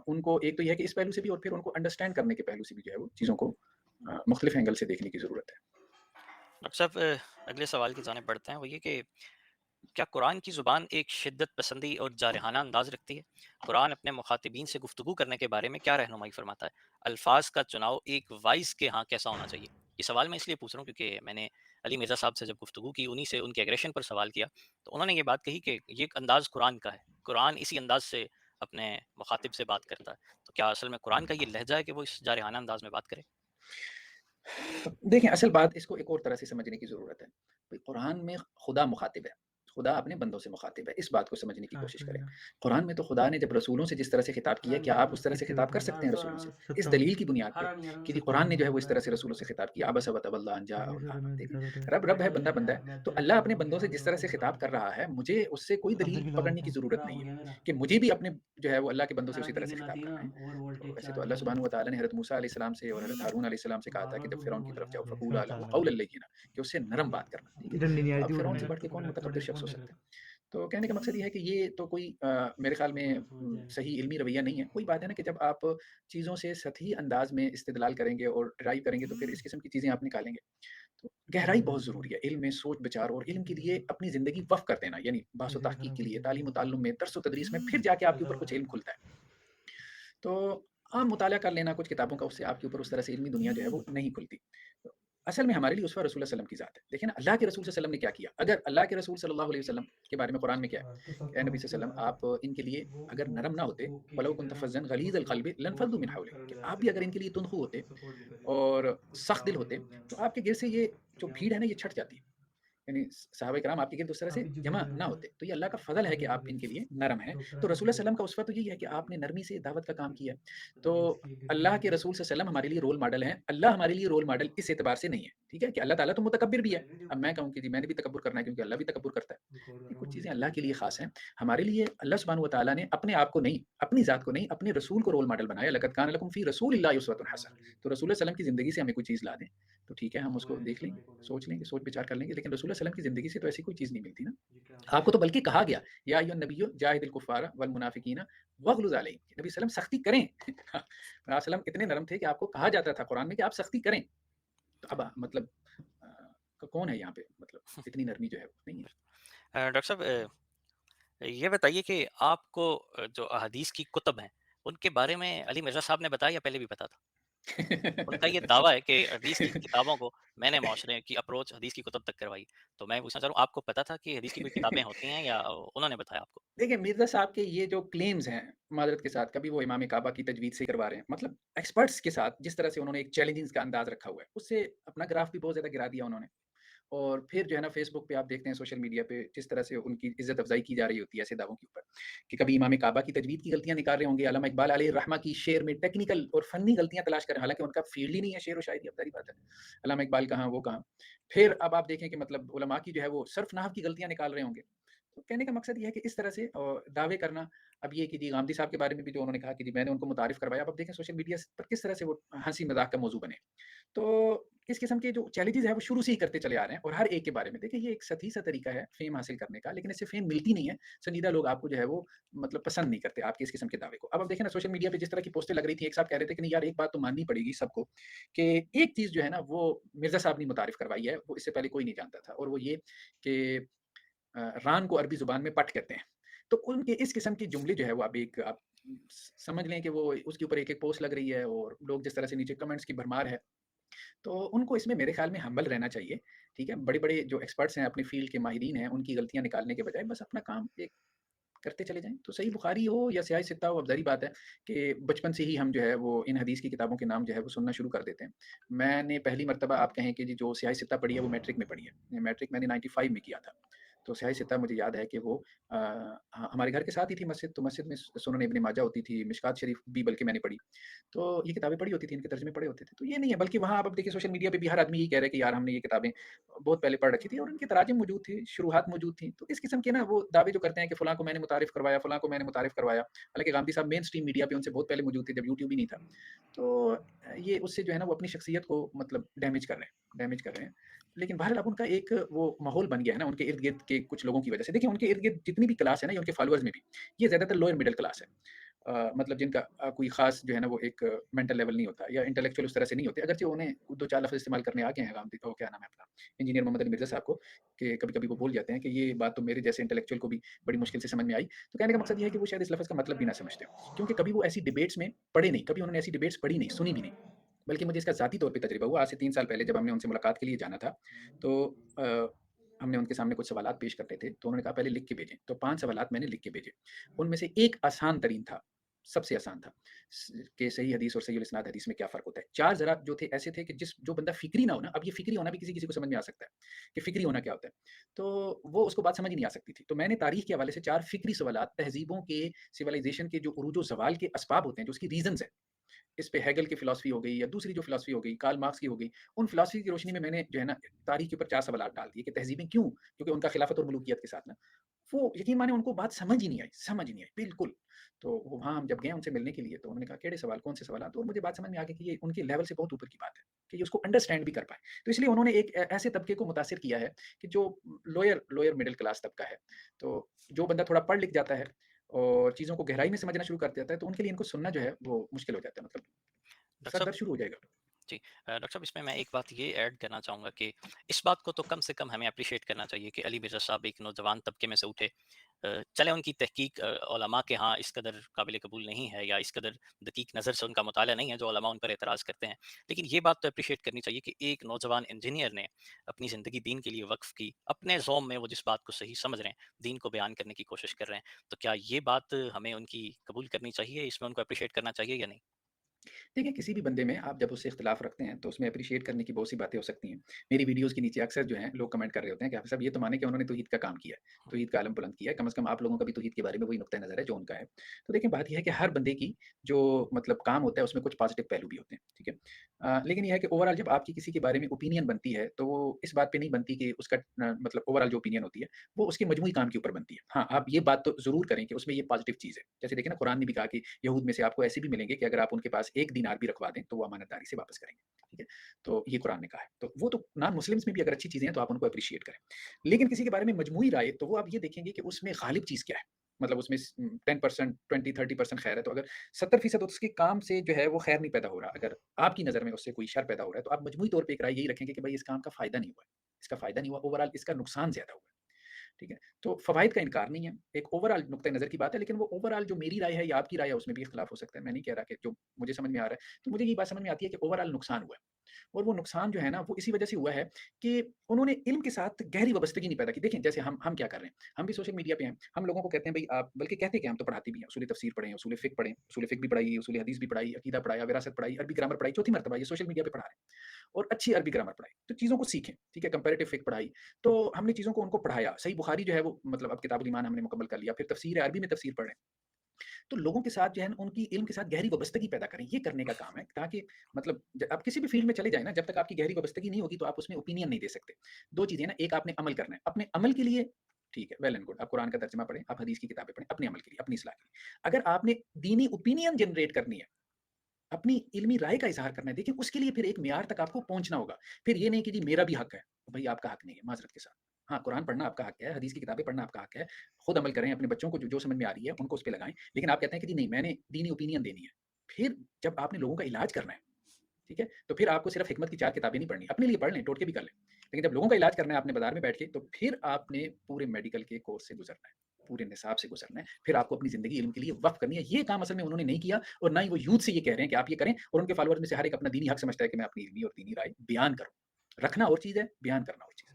उनको एक तो ये है कि इस पहलू से भी और फिर उनको अंडरस्टैंड करने के पहलू से भी जो है वो चीज़ों को मुख़्तलिफ़ एंगल से देखने की ज़रूरत है। डॉक्टर साहब अगले सवाल की जानिब बढ़ते हैं, वो ये कि क्या कुरान की ज़ुबान एक शिद्दत पसंदी और जारहाना अंदाज़ रखती है? कुरान अपने मुखातिबीन से गुफ्तगू करने के बारे में क्या रहनुमाई फरमाता है? अल्फ़ाज़ का चुनाव एक वाइज़ के यहाँ कैसा होना चाहिए? ये सवाल मैं इसलिए पूछ रहा हूँ क्योंकि मैंने अली मिर्ज़ा साहब से जब गुफ्तगू की, उन्हीं से उनके एग्रेशन पर सवाल किया, तो उन्होंने ये बात कही कि ये एक अंदाज़ कुरान का है। कुरान इसी अंदाज़ से अपने मुखातिब से बात करता है। तो क्या असल में कुरान का ये लहज़ा है कि वो इस जारहाना अंदाज़ में बात करे? देखें, असल बात इसको एक और तरह से समझने की ज़रूरत है। भई कुरान में खुदा मुख़ातिब है, खुदा अपने बंदों से मुख़ातिब है, इस बात को समझने की कोशिश करें। Aslında. कुरान में तो खुदा ने जब रसूलों से जिस तरह से खिताब किया, क्या आप Herhangi उस तरह से खिताब कर istiyorsan सकते हैं रसूलों varsa से? इस sıttım. दलील की बुनियाद पे Herhangi कि जी कुरान sıttım ने जो है वो इस तरह से belki. रसूलों से खिताब किया, अबस व तवल्ला अन Belki जाअहुल अ'मा। sürümü देखिए, dikkat edin. रब रब है, Belki बंदा बंदा ya है, तो medleri अल्लाह अपने çabuk बंदों से जिस yani तरह से oldu खिताब sonra. कर रहा है, मुझे उससे कोई Kapatır दलील gibi पकड़ने की oldu. ज़रूरत Bravo नहीं है gemera. कि मुझे भी अपने जो है वो अल्लाह के बंदों से उसी तरह Herhangi से bir खिताब करना natina है। over तो voltage वैसे तो charge अल्लाह oldu. सुब्हानहू व तआला ने हज़रत मूसा अलैहिस्सलाम से और हज़रत हारून अलैहिस्सलाम से कहा था कि Barla जब फ़िरौन की kurulu तरफ जाओ yani. फ़क़ूला लहू Şartlarla. क़ौलन लय्यिना कि उससे नरम बात करना, ठीक है? İran तो अब niyati फ़िरौन से uğruna बढ़ के कौन bıraktı मुतकब्बिर böyle शख़्स हो kontak. सकता है? तो कहने का मकसद ये है कि ये तो कोई मेरे ख़्याल में Ondan sonra yani. सही इल्मी रवैया नहीं है। वही बात है ना कि जब आप चीज़ों से सतही अंदाज़ में इस्तिदलाल करेंगे और ड्राइव करेंगे तो फिर इस किस्म की चीज़ें आप निकालेंगे। तो गहराई बहुत ज़रूरी है। इल्म में सोच-विचार और इल्म के लिए अपनी ज़िंदगी वक़्फ़ कर देना, यानी बहस Neyse व-तहक़ीक़ खराब के कर लिए, दिया मैंने. तालीम-ओ-ताल्लुम में, दर्स-ओ-तदरीस में फिर जाके आपके ऊपर बताओ कुछ यार. इल्म खुलता है। तो आम मुताला कर लेना कुछ किताबों का, उससे आपके ऊपर उस तरह से इल्मी दुनिया जो है वो नहीं खुलती। तो असल में हमारे लिए उसवा रसूल सल्लल्लाहु अलैहि वसल्लम की ज़ात है। देखिए ना अल्लाह के रसूल सल्लल्लाहु अलैहि वसल्लम ने क्या किया? अगर अल्लाह के रसूल सल्लल्लाहु अलैहि वसल्लम के बारे में कुरान में क्या है? तो सब ए नबी काम सल्लल्लाहु अलैहि किया. वसल्लम आप इनके लिए वो अगर वो नरम ना होते, वो वलौ केक कुन्त है ना, फ़ज़्ज़न वो गलीज़ल सपोर्ट क़ल्बि वो लन्फ़द्दू मिन सपोर्ट हवलिक कि करने आप जाते भी हैं, अगर इनके लिए तुनख़ु होते वो सपोर्ट नहीं करेगा. और कुछ सख्त दिल काम होते, होते हैं तो उसमें. आपके गिरद से ये तो जो क्या भीड़ हुआ? है ना ये छँट जाती। यानी सहाबाए किराम आपके गिर्द उस तरह से काफ़ी चीज़ें जमा थे ना वहाँ पे, होते। तो ये अल्लाह का फ़ज़ल है कि काफ़ी आप चीज़ें इनके थी. लिए नरम हैं। डॉक्टर तो आके रसूल बोले, सल्लल्लाहु अलैहि वसल्लम का उसवा तो यही है कि आपने नरमी से दावत का काम किया। पता तो नहीं इसकी कितनी अल्लाह के आएगी. रसूल सल्लल्लाहु अलैहि वसल्लम हमारे लिए रोल मॉडल हैं। अल्लाह हमारे लिए रोल मॉडल इस एतबार से नहीं है, ठीक है? कि अल्लाह ताला तो मुतकब्बिर भी है। प्रेग्नेंट है अब वो, मैं कहूँ कि जी मैंने भी तकब्बुर करना है क्योंकि अल्लाह भी तकब्बुर करता है। रिकॉर्ड कर ये रहा हूँ, कुछ वो चीज़ें देखो अल्लाह अभी के लिए क्या ख़ास आता है. हैं। हमारे लिए अल्लाह सुब्हानहू व तआला ने अपने आप को नहीं, अपनी ज़ात को नहीं, अपने रसूल को रोल मॉडल बनाया। लक़द कान लकुम फ़ी रसूलिल्लाहि हाँ, उस्वतुन हाँ, हसना। कर ली. तो रसूल सल्लल्लाहु अलैहि वसल्लम की ज़िंदगी से हमें कोई चीज़ ला दें, तो ठीक है हम वो उसको है देख इसका लेंगे, रिकॉर्ड है. सोच लेंगे, सोच-विचार कर लेंगे। लेकिन रसूल सल्लल्लाहु अलैहि वसल्लम की ज़िंदगी से तो ऐसी कोई चीज़ नहीं मिलती ना। ये क्या आता आपको है? तो बल्कि कहा गया, या अय्युहन नबिय्यु जाहिदिल कुफ़्फ़ारा वल मुनाफ़िकीना वग़्लुज़ अलैहिम। नबी सल्लल्लाहु अलैहि वसल्लम सख्ती करें। आप सल्लम इतने नरम थे कि आपको कहा जाता था कुरान में कि आप सख्ती करें। तो अब मतलब कौन है यहाँ पे मतलब इतनी नरमी जो है वो नहीं है। डॉक्टर साहब ये बताइए कि आपको जो अहादीस की कुतुब हैं, उनके बारे में अली मिर्ज़ा साहब ने बताया या पहले भी पता था? उनका ये दावा है कि हदीस की किताबों को मैंने मुआशरे की अप्रोच हदीस की कुतुब तक करवाई। तो मैं पूछना चाह रहा हूँ आपको पता था कि हदीस की कोई किताबें होती हैं या उन्होंने बताया आपको? देखिए मिर्ज़ा साहब के ये जो क्लेम्स हैं, माज़रत के साथ, कभी वो इमाम काबा की तजवीज़ से करवा रहे हैं, मतलब एक्सपर्ट्स के साथ जिस तरह से उन्होंने एक चैलेंजिंग का अंदाज़ रखा हुआ है, उससे अपना ग्राफ भी बहुत ज़्यादा गिरा दिया उन्होंने। اور پھر جو ہے نا فیس بک پہ آپ دیکھتے ہیں سوشل میڈیا پہ جس طرح سے ان کی عزت افزائی کی جا رہی ہوتی ہے ایسے دعووں کے اوپر، کہ کبھی امام کعبہ کی تجوید کی غلطیاں نکال رہے ہوں گے، علامہ اقبال علیہ الرحمہ کی شعر میں ٹیکنیکل اور فنی غلطیاں تلاش کریں، حالانکہ ان کا فیلڈ ہی نہیں ہے شعر و شاعری، اب ظاہری بات ہے علامہ اقبال کہاں وہ کہاں۔ پھر اب آپ دیکھیں کہ مطلب علماء کی جو ہے وہ صرف نحو کی غلطیاں نکال رہے ہوں گے۔ تو کہنے کا مقصد یہ ہے کہ اس طرح سے دعوے کرنا، اب یہ کہ جی غامدی صاحب کے بارے میں بھی جو انہوں نے کہا کہ جی میں نے ان کو متعارف کروایا، اب آپ دیکھیں سوشل میڈیا پر کس طرح سے وہ ہنسی مذاق کا موضوع بنے۔ تو اس قسم کے جو چیلنجز ہیں وہ شروع سے ہی کرتے چلے آ رہے ہیں، اور ہر ایک کے بارے میں دیکھیں یہ ایک سطحی سا طریقہ ہے فیم حاصل کرنے کا، لیکن اس سے فیم ملتی نہیں ہے، سنجیدہ لوگ آپ کو جو ہے وہ مطلب پسند نہیں کرتے آپ کے اس قسم کے دعوے کو۔ اب آپ دیکھیں نا سوشل میڈیا پہ جس طرح کی پوسٹیں لگ رہی تھیں، ایک صاحب کہہ رہے تھے کہ نہیں یار ایک بات تو ماننی پڑے گی سب کو کہ ایک چیز جو ہے نا وہ مرزا صاحب نے متعارف کروائی ہے، وہ اس سے پہلے کوئی نہیں جانتا تھا، اور وہ یہ کہ ران کو عربی زبان میں پٹ کہتے ہیں۔ تو ان کے اس قسم کے جملے جو ہے وہ اب ایک آپ سمجھ لیں کہ وہ اس کے اوپر ایک ایک پوسٹ لگ رہی ہے، اور لوگ جس طرح سے نیچے کمنٹس کی بھرمار ہے، تو ان کو اس میں میرے خیال میں ہمبل رہنا چاہیے، ٹھیک ہے؟ بڑے-بڑے جو ایکسپرٹس ہیں، اپنی فیلڈ کے ماہرین ہیں، ان کی غلطیاں نکالنے کے بجائے بس اپنا کام ایک کرتے چلے جائیں۔ تو صحیح بخاری ہو یا سیاہ ستہ ہو، اب ظاہری بات ہے کہ بچپن سے ہی ہم جو ہے وہ ان حدیث کی کتابوں کے نام جو ہے وہ سننا شروع کر دیتے ہیں۔ میں نے پہلی مرتبہ آپ کہیں کہ جی جو سیاہ ستہ پڑھی ہے وہ میٹرک میں پڑھی ہے۔ میٹرک میں نے 95 میں کیا تھا۔ تو سیاہ ستہ مجھے یاد ہے کہ وہ ہمارے گھر کے ساتھ ہی تھی مسجد، تو مسجد میں سنن ابن ماجہ ہوتی تھی، مشکات شریف بھی بلکہ میں نے پڑھی۔ تو یہ کتابیں پڑھی ہوتی تھیں، ان کے ترجمے پڑھے ہوتے تھے۔ تو یہ نہیں ہے، بلکہ وہاں آپ اب دیکھیے سوشل میڈیا پہ بھی ہر آدمی یہ کہہ رہا ہے کہ یار ہم نے یہ کتابیں بہت پہلے پڑھ رکھی تھی، اور ان کے تراجم موجود تھے، شروحات موجود تھیں۔ تو اس قسم کے نا وہ دعوے جو کرتے ہیں کہ فلاں کو میں نے متعارف کروایا، فلاں کو میں نے متعارف کروایا، حالانکہ غامدی صاحب مین اسٹریم میڈیا پہ ان سے بہت پہلے موجود تھے جب یوٹیوب ہی نہیں تھا۔ تو یہ اس سے جو ہے نا وہ اپنی شخصیت کو مطلب ڈیمیج کر رہے ہیں۔ لیکن بہرحال اب ان کا ایک وہ ماحول بن گیا ہے نا ان کے ارد گرد کے کچھ لوگوں کی وجہ سے، دیکھیں ان کے ارد گرد جتنی بھی کلاس ہے نا یا ان کے فالوورز میں بھی، یہ زیادہ تر لوئر مڈل کلاس ہے، مطلب جن کا کوئی خاص جو ہے نا وہ ایک مینٹل لیول نہیں ہوتا یا انٹلیکچوئل اس طرح سے نہیں ہوتے، اگرچہ انہیں دو چار لفظ استعمال کرنے آ گئے ہیں غامدی کیا نام ہے اپنا انجینئر محمد علی مرزا صاحب کو، کہ کبھی کبھی وہ بول جاتے ہیں کہ یہ بات تو میرے جیسے انٹلیکچوئل کو بھی بڑی مشکل سے سمجھ میں آئی۔ تو کہنے کا مقصد یہ ہے کہ وہ شاید اس لفظ کا مطلب بھی نہ سمجھتے ہو، کیونکہ کبھی وہ ایسی ڈیبیٹس میں پڑھے نہیں، کبھی انہوں نے ایسی ڈیبیٹس پڑھی نہیں، سنی بھی نہیں، بلکہ مجھے اس کا ذاتی طور پہ تجربہ ہوا آج سے 3 سال پہلے جب ہم نے ان سے ملاقات کے لیے جانا تھا۔ تو ہم نے ان کے سامنے کچھ سوالات پیش کرنے تھے، تو انہوں نے کہا پہلے لکھ کے بھیجیں، تو 5 سوالات میں نے لکھ کے بھیجے، ان میں سے ایک آسان ترین تھا، سب سے آسان تھا کہ صحیح حدیث اور صحیح الاسناد حدیث میں کیا فرق ہوتا ہے۔ 4 ذرا جو تھے ایسے تھے کہ جو بندہ فکری نہ ہو نا، اب یہ فکری ہونا بھی کسی کسی کو سمجھ میں آ سکتا ہے کہ فکری ہونا کیا ہوتا ہے، تو وہ اس کو بات سمجھ ہی نہیں آ سکتی تھی۔ تو میں نے تاریخ کے حوالے سے 4 فکری سوالات، تہذیبوں کے، سویلائزیشن کے جو عروج و زوال کے اسباب ہوتے ہیں، جو اس کی ریزنز ہیں، اس پہ ہیگل کی فلسفی ہو گئی یا دوسری جو فلسفی ہو گئی، کارل مارکس کی ہو گئی، ان فلسفی کی روشنی میں نے جو ہے نا تاریخ کے اوپر 4 سوالات ڈال دیے کہ تہذیبیں کیوں؟ کیونکہ ان کا خلافت اور ملوکیت کے ساتھ نا وہ یقین مانے ان کو بات سمجھ ہی نہیں آئی بالکل۔ تو وہاں ہم جب گئے ان سے ملنے کے لیے تو انہوں نے کہا کیڑے سوال کون سے سوالات، اور مجھے بات سمجھ میں آ گئی کہ یہ ان کے لیول سے بہت اوپر کی بات ہے کہ یہ اس کو انڈرسٹینڈ بھی کر پائے۔ تو اس لیے انہوں نے ایک ایسے طبقے کو متاثر کیا ہے کہ جو لوئر مڈل کلاس طبقہ ہے، تو جو بندہ تھوڑا پڑھ لکھ جاتا ہے اور چیزوں کو گہرائی میں سمجھنا شروع کر دیتا ہے، تو ان کے لیے ان کو سننا جو ہے وہ مشکل ہو جاتا ہے، مطلب ڈاکٹر سر صاحب درد شروع ہو جائے گا۔ جی ڈاکٹر صاحب اس میں ایک بات یہ ایڈ کرنا چاہوں گا کہ اس بات کو تو کم سے کم ہمیں اپریشیٹ کرنا چاہیے کہ علی مرزا صاحب ایک نوجوان طبقے میں سے اٹھے، چلے ان کی تحقیق علماء کے ہاں اس قدر قابل قبول نہیں ہے یا اس قدر دقیق نظر سے ان کا مطالعہ نہیں ہے جو علماء ان پر اعتراض کرتے ہیں، لیکن یہ بات تو اپریشیٹ کرنی چاہیے کہ ایک نوجوان انجینئر نے اپنی زندگی دین کے لیے وقف کی، اپنے زوم میں وہ جس بات کو صحیح سمجھ رہے ہیں دین کو بیان کرنے کی کوشش کر رہے ہیں، تو کیا یہ بات ہمیں ان کی قبول کرنی چاہیے، اس میں ان کو اپریشیٹ کرنا چاہیے یا نہیں؟ دیکھیں کسی بھی بندے میں آپ جب اس سے اختلاف رکھتے ہیں تو اس میں اپریشیٹ کرنے کی بہت سی باتیں ہو سکتی ہیں۔ میری ویڈیوز کے نیچے اکثر جو ہیں لوگ کمنٹ کر رہے ہوتے ہیں کہ حافظ صاحب یہ تو مانے کہ انہوں نے توحید کا کام کیا ہے، توحید کا علم بلند کیا ہے، کم از کم آپ لوگوں کا بھی توحید کے بارے میں وہی نقطہ نظر ہے جو ان کا ہے۔ تو دیکھیں بات یہ ہے کہ ہر بندے کی جو مطلب کام ہوتا ہے اس میں کچھ پازیٹیو پہلو بھی ہوتے ہیں، ٹھیک ہے؟ لیکن یہ ہے کہ اوورآل جب آپ کی کسی کے بارے میں اوپینین بنتی ہے تو وہ اس بات پہ نہیں بنتی کہ اس کا مطلب اوورآل جو اوپینین ہوتی ہے وہ اس کے مجموعی کام کے اوپر بنتی ہے۔ ہاں آپ یہ بات تو ضرور کریں کہ اس میں یہ پازیٹیو چیز ہے، جیسے دیکھیں نا قرآن نے بھی کہا کہ یہود میں سے آپ کو ایسے بھی ملیں گے کہ اگر آپ ان کے پاس 1 دینار بھی رکھوا دیں تو وہ امانت داری سے واپس کریں گے، ٹھیک ہے؟ تو یہ قرآن نے کہا ہے، تو وہ تو نان مسلمس میں بھی اگر اچھی چیزیں ہیں تو آپ ان کو اپریشیٹ کریں، لیکن کسی کے بارے میں مجموعی رائے تو وہ آپ یہ دیکھیں گے کہ اس میں غالب چیز کیا ہے، مطلب اس میں 10% 20-30% خیر ہے، تو اگر 70% اس کے کام سے جو ہے وہ خیر نہیں پیدا ہو رہا، اگر آپ کی نظر میں اس سے کوئی شر پیدا ہو رہا ہے تو آپ مجموعی طور پہ ایک رائے یہی رکھیں گے کہ بھائی اس کام کا فائدہ نہیں ہوا ہے، اس کا فائدہ نہیں ہوا، اوورآل اس کا نقصان زیادہ ہوا ہے، ٹھیک ہے؟ تو فوائد کا انکار نہیں ہے، ایک اوورآل نقطۂ نظر کی بات ہے، لیکن وہ اوورآل جو میری رائے ہے یا آپ کی رائے ہے اس میں بھی اختلاف ہو سکتا ہے، میں نہیں کہہ رہا کہ جو مجھے سمجھ میں آ رہا ہے، تو مجھے یہ بات سمجھ میں آتی ہے کہ اوورآل نقصان ہوا ہے۔ और वो नुकसान जो है ना, वो इसी वजह से हुआ है कि उन्होंने इल्म के साथ गहरी वाबस्तगी नहीं पैदा की। देखें, जैसे हम क्या कर रहे हैं, हम भी सोशल मीडिया पे हैं, हम लोगों को कहते हैं, भई आप, बल्कि कहते क्या हैं, हम तो पढ़ाते भी हैं, उसूल तफसीर पढ़ें, उसूल फ़िक़्ह पढ़ें, उसूल फ़िक़्ह भी पढ़ाई, उसूल हदीस भी पढ़ाई, अकीदा पढ़ाया, विरासत पढ़ाई, अरबी ग्रामर पढ़ाई, चौथी मर्तबा ये सोशल मीडिया पे पढ़ा रहे हैं और अच्छी अरबी ग्रामर पढ़ाई। तो चीज़ों को सीखें, ठीक है? कंपैरेटिव फ़िक़्ह पढ़ाई, तो हमने चीज़ों को उनको पढ़ाया। सही बुखारी जो है वो, मतलब अब किताबुल ईमान हमने मुकम्मल कर लिया, फिर तफसीर है, अरबी में तफसीर पढ़ रहे हैं। तो लोगों के साथ जो है ना, उनकी इल्म के साथ गहरी वाबस्तगी पैदा करें, ये करने का काम है, ताकि मतलब आप किसी भी फील्ड में चले जाएँ ना, जब तक आपकी गहरी वाबस्तगी नहीं होगी तो आप उसमें ओपिनियन नहीं दे सकते। 2 चीज़ें ना, एक आपने अमल करना है, अपने अमल के लिए ठीक है, वेल एंड गुड, आप कुरान का तर्जुमा पढ़ें, आप हदीस की किताबें पढ़ें, अपने अमल के लिए, अपनी इस्लाह के लिए। अगर आपने दीनी ओपिनियन जनरेट करनी है, अपनी इल्मी राय का इज़हार करना है, देखिए उसके लिए फिर एक मियार तक आपको पहुँचना होगा। फिर ये नहीं कि जी मेरा भी हक है, भई आपका हक नहीं है, माज़रत के साथ। हाँ, कुरान पढ़ना आपका हक है, हदीस की किताबें पढ़ना आपका हक है, खुद अमल करें, अपने बच्चों को जो समझ में आ रही है, उनको उस पे लगाएँ। लेकिन आप कहते हैं कि जी नहीं, मैंने दीनी ओपिनियन देनी है। फिर जब आपने लोगों का इलाज करना है, ठीक है? तो फिर आपको सिर्फ़ हिकमत की 4 किताबें नहीं पढ़नी, अपने लिए पढ़ लें, टोटके भी कर लें। लेकिन जब लोगों का इलाज करना है आपने बाज़ार में बैठ के, तो फिर आपने पूरे मेडिकल के कोर्स से गुज़रना है, पूरे निसाब से गुज़रना है। फिर आपको अपनी ज़िंदगी इल्म के लिए वक़्फ़ करनी है। ये काम असल में उन्होंने नहीं किया, और ना ही वो यूथ से ये कह रहे हैं कि आप ये करें, और उनके फॉलोअर्स में से हर एक अपना दीनी हक समझता है कि मैं अपनी इल्मी और दीनी राय बयान करूँ। रखना और चीज़ है, बयान करना और चीज़ है।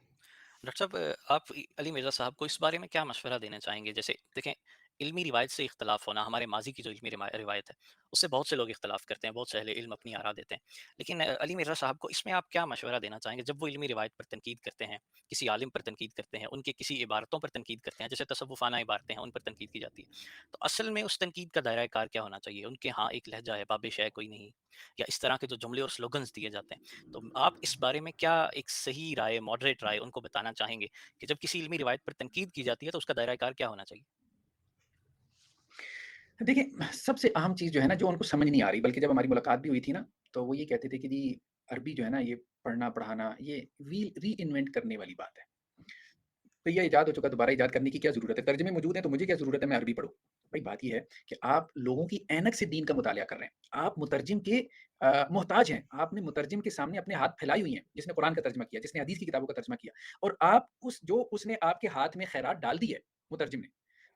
डॉक्टर साहब, आप अली मिर्ज़ा साहब को इस बारे में क्या मशवरा देना चाहेंगे? जैसे देखें, इल्मी रिवायत से इख्तलाफ होना, हमारे माजी की जो इल्मी रिवायत है, उससे बहुत से लोग इख्तलाफ करते हैं, बहुत से अहले इल्म अपनी आरा देते हैं। लेकिन अली मिर्ज़ा साहब को इसमें आप क्या मशवरा देना चाहेंगे जब वो इल्मी रिवायत पर तनकीद करते हैं, किसी आलिम पर तनकीद करते हैं, उनकी किसी इबारतों पर तनकीद करते हैं, जैसे तसव्वुफ़ाना इबारतें हैं, उन पर तनकीद की जाती है। तो असल में उस तनकीद का दायरा कार क्या होना चाहिए? उनके यहाँ एक लहजा है, बाब शय कोई नहीं, या इस तरह के जो जुमले और स्लोगन्स दिए जाते हैं। तो आप इस बारे में क्या एक सही राय, मॉडरेट राय उनको बताना चाहेंगे कि जब किसी इल्मी रिवायत पर तनकीद की जाती है तो उसका दायरा-ए-कार क्या होना चाहिए? देखिए, सबसे अहम चीज़ जो है ना, जो उनको समझ नहीं आ रही, बल्कि जब हमारी मुलाकात भी हुई थी ना, तो वो ये कहते थे कि जी, अरबी जो है ना, ये पढ़ना-पढ़ाना, ये रीइन्वेंट करने वाली बात है। भैया इजाद हो चुका, दोबारा इजाद करने की क्या ज़रूरत है? तर्जुमे मौजूद हैं, तो मुझे क्या ज़रूरत है मैं अरबी पढ़ूँ? भाई बात ये है कि आप लोगों की ऐनक से दीन का मुतालिया कर रहे हैं। आप मुतरजिम के मोहताज हैं। आपने मुतरजिम के सामने अपने हाथ फैलाई हुई हैं, जिसने कुरान का तर्जुमा किया, जिसने हदीस की किताबों का तर्जुमा किया, और आप उसने आपके हाथ में खैरात डाल दी है, मुतरजिम ने,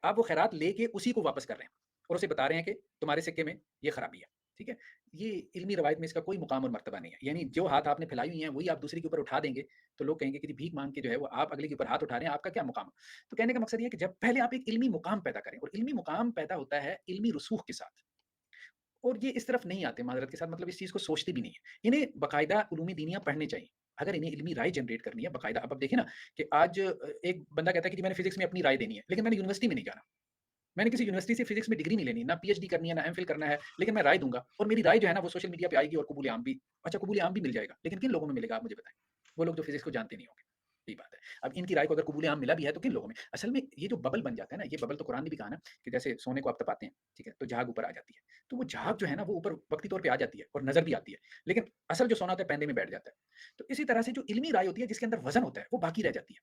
आप वो खैरात लेके उसी को वापस कर रहे हैं और उसे बता रहे हैं कि तुम्हारे सिक्के में ये खराबी है। ठीक है? ये इल्मी रवायत में इसका कोई मुकाम और मर्तबा नहीं है। यानी जो हाथ आपने फैलाई हुई हैं, वही आप दूसरे के ऊपर उठा देंगे, तो लोग कहेंगे कि जी भीख माँग के जो है वो आप अगले के ऊपर हाथ उठा रहे हैं, आपका क्या मुकाम? तो कहने का मकसद ये है कि जब पहले आप एक इल्मी मुकाम पैदा करें, और इल्मी मुकाम पैदा होता है इल्मी रसूख के साथ। और ये इस तरफ नहीं आते माज़रत के साथ, मतलब इस चीज़ को सोचते भी नहीं हैं। इन्हें बाकायदा उलूमी दीनिया पढ़ने चाहिए। अगर इन्हें इल्मी राय जनरेट करनी है बाकायदा, अब आप देखें ना कि आज एक बंदा कहता है कि जी मैंने फिज़िक्स में अपनी राय देनी है, लेकिन मैंने यूनिवर्सिटी में नहीं जाना। मैंने किसी यूनिवर्सिटी से फिज़िक्स में डिग्री नहीं लेनी, ना पीएचडी करनी है, ना एमफिल करना है, लेकिन मैं राय दूँगा, और मेरी राय जो है ना वो सोशल मीडिया पे आएगी और कबूल आम भी। अच्छा, कबूल आम भी मिल जाएगा, लेकिन किन लोगों में मिलेगा आप मुझे बताएँ? वो लोग जो फिज़िक्स को जानते नहीं होंगे, यही बात है। अब इनकी राय को अगर कबूल आम मिला भी है तो किन लोगों में? असल में ये जो बबल बन जाता है ना, ये बबल तो कुरान ने भी कहा ना कि जैसे सोने को आप तपाते हैं, ठीक है? तो झाग ऊपर आ जाती है। तो वो झाग जो है ना वो ऊपर वक़्ती तौर पे आ जाती है और नज़र भी आती है, लेकिन असल जो सोना होता है पैंदे में बैठ जाता है। तो इसी तरह से जो इल्मी राय होती है जिसके अंदर वज़न होता है, वो बाकी रह जाती है।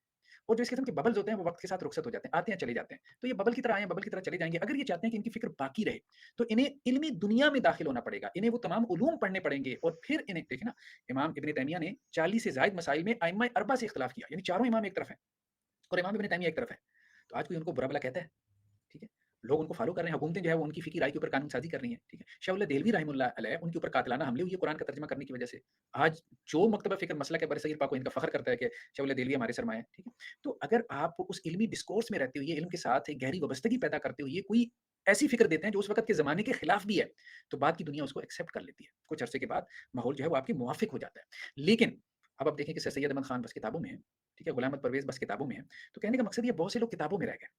और जो इस किस्म के बबल्स होते हैं वो वक़्त के साथ रुखसत हो जाते हैं, आते हैं चले जाते हैं। तो ये बबल की तरह आए हैं, बबल की तरह चले जाएँगे। अगर ये चाहते हैं कि इनकी फ़िक्र बाकी रहे, तो इन्हें इल्मी दुनिया में दाखिल होना पड़ेगा। इन्हें वो तमाम उलूम पढ़ने पड़ेंगे, और फिर इन्हें देखिए ना, इमाम इब्न तैमिया ने 40 से ज़ायद मसाइल में अइम्मा अरबा से इख्तिलाफ किया, यानी चारों इमाम एक तरफ हैं और इमाम इब्न तैमिया एक तरफ है। तो आज कोई उनको बुरा-भला कहता है? ठीक है? लोग उनको फ़ॉलो कर रहे हैं, हुकूमतें जो है वो उनकी फ़िकी राय के ऊपर कानून साज़ी कर रही हैं, ठीक है? शाह देहलवी रहमतुल्लाह अलैह, उनके ऊपर कातिलाना हमले हुए कुरान का तर्जुमा करने की वजह से। आज जो मकतबा फ़िक्र मसलक है बरसगीर पाक, को इनका फ़ख्र करता है कि शाह देहलवी हमारे सरमाए हैं, ठीक है? तो अगर आप उस इल्मी डिस्कोर्स में रहते हुए, इल्म के साथ एक गहरी वाबस्तगी पैदा करते हुए कोई ऐसी फ़िक्र देते हैं जो उस वक़्त के ज़माने के खिलाफ भी है, तो बाद की दुनिया उसको एक्सेप्ट कर लेती है। कुछ अरसे के बाद माहौल जो है वो आपके मुवाफ़िक हो जाता है। लेकिन अब आप देखें कि सर सैयद अहमद खान बस किताबों में है, ठीक है? गुलाम अहमद परवेज़ बस किताबों में है। तो कहने का मकसद ये, बहुत से लोग किताबों में रह गए।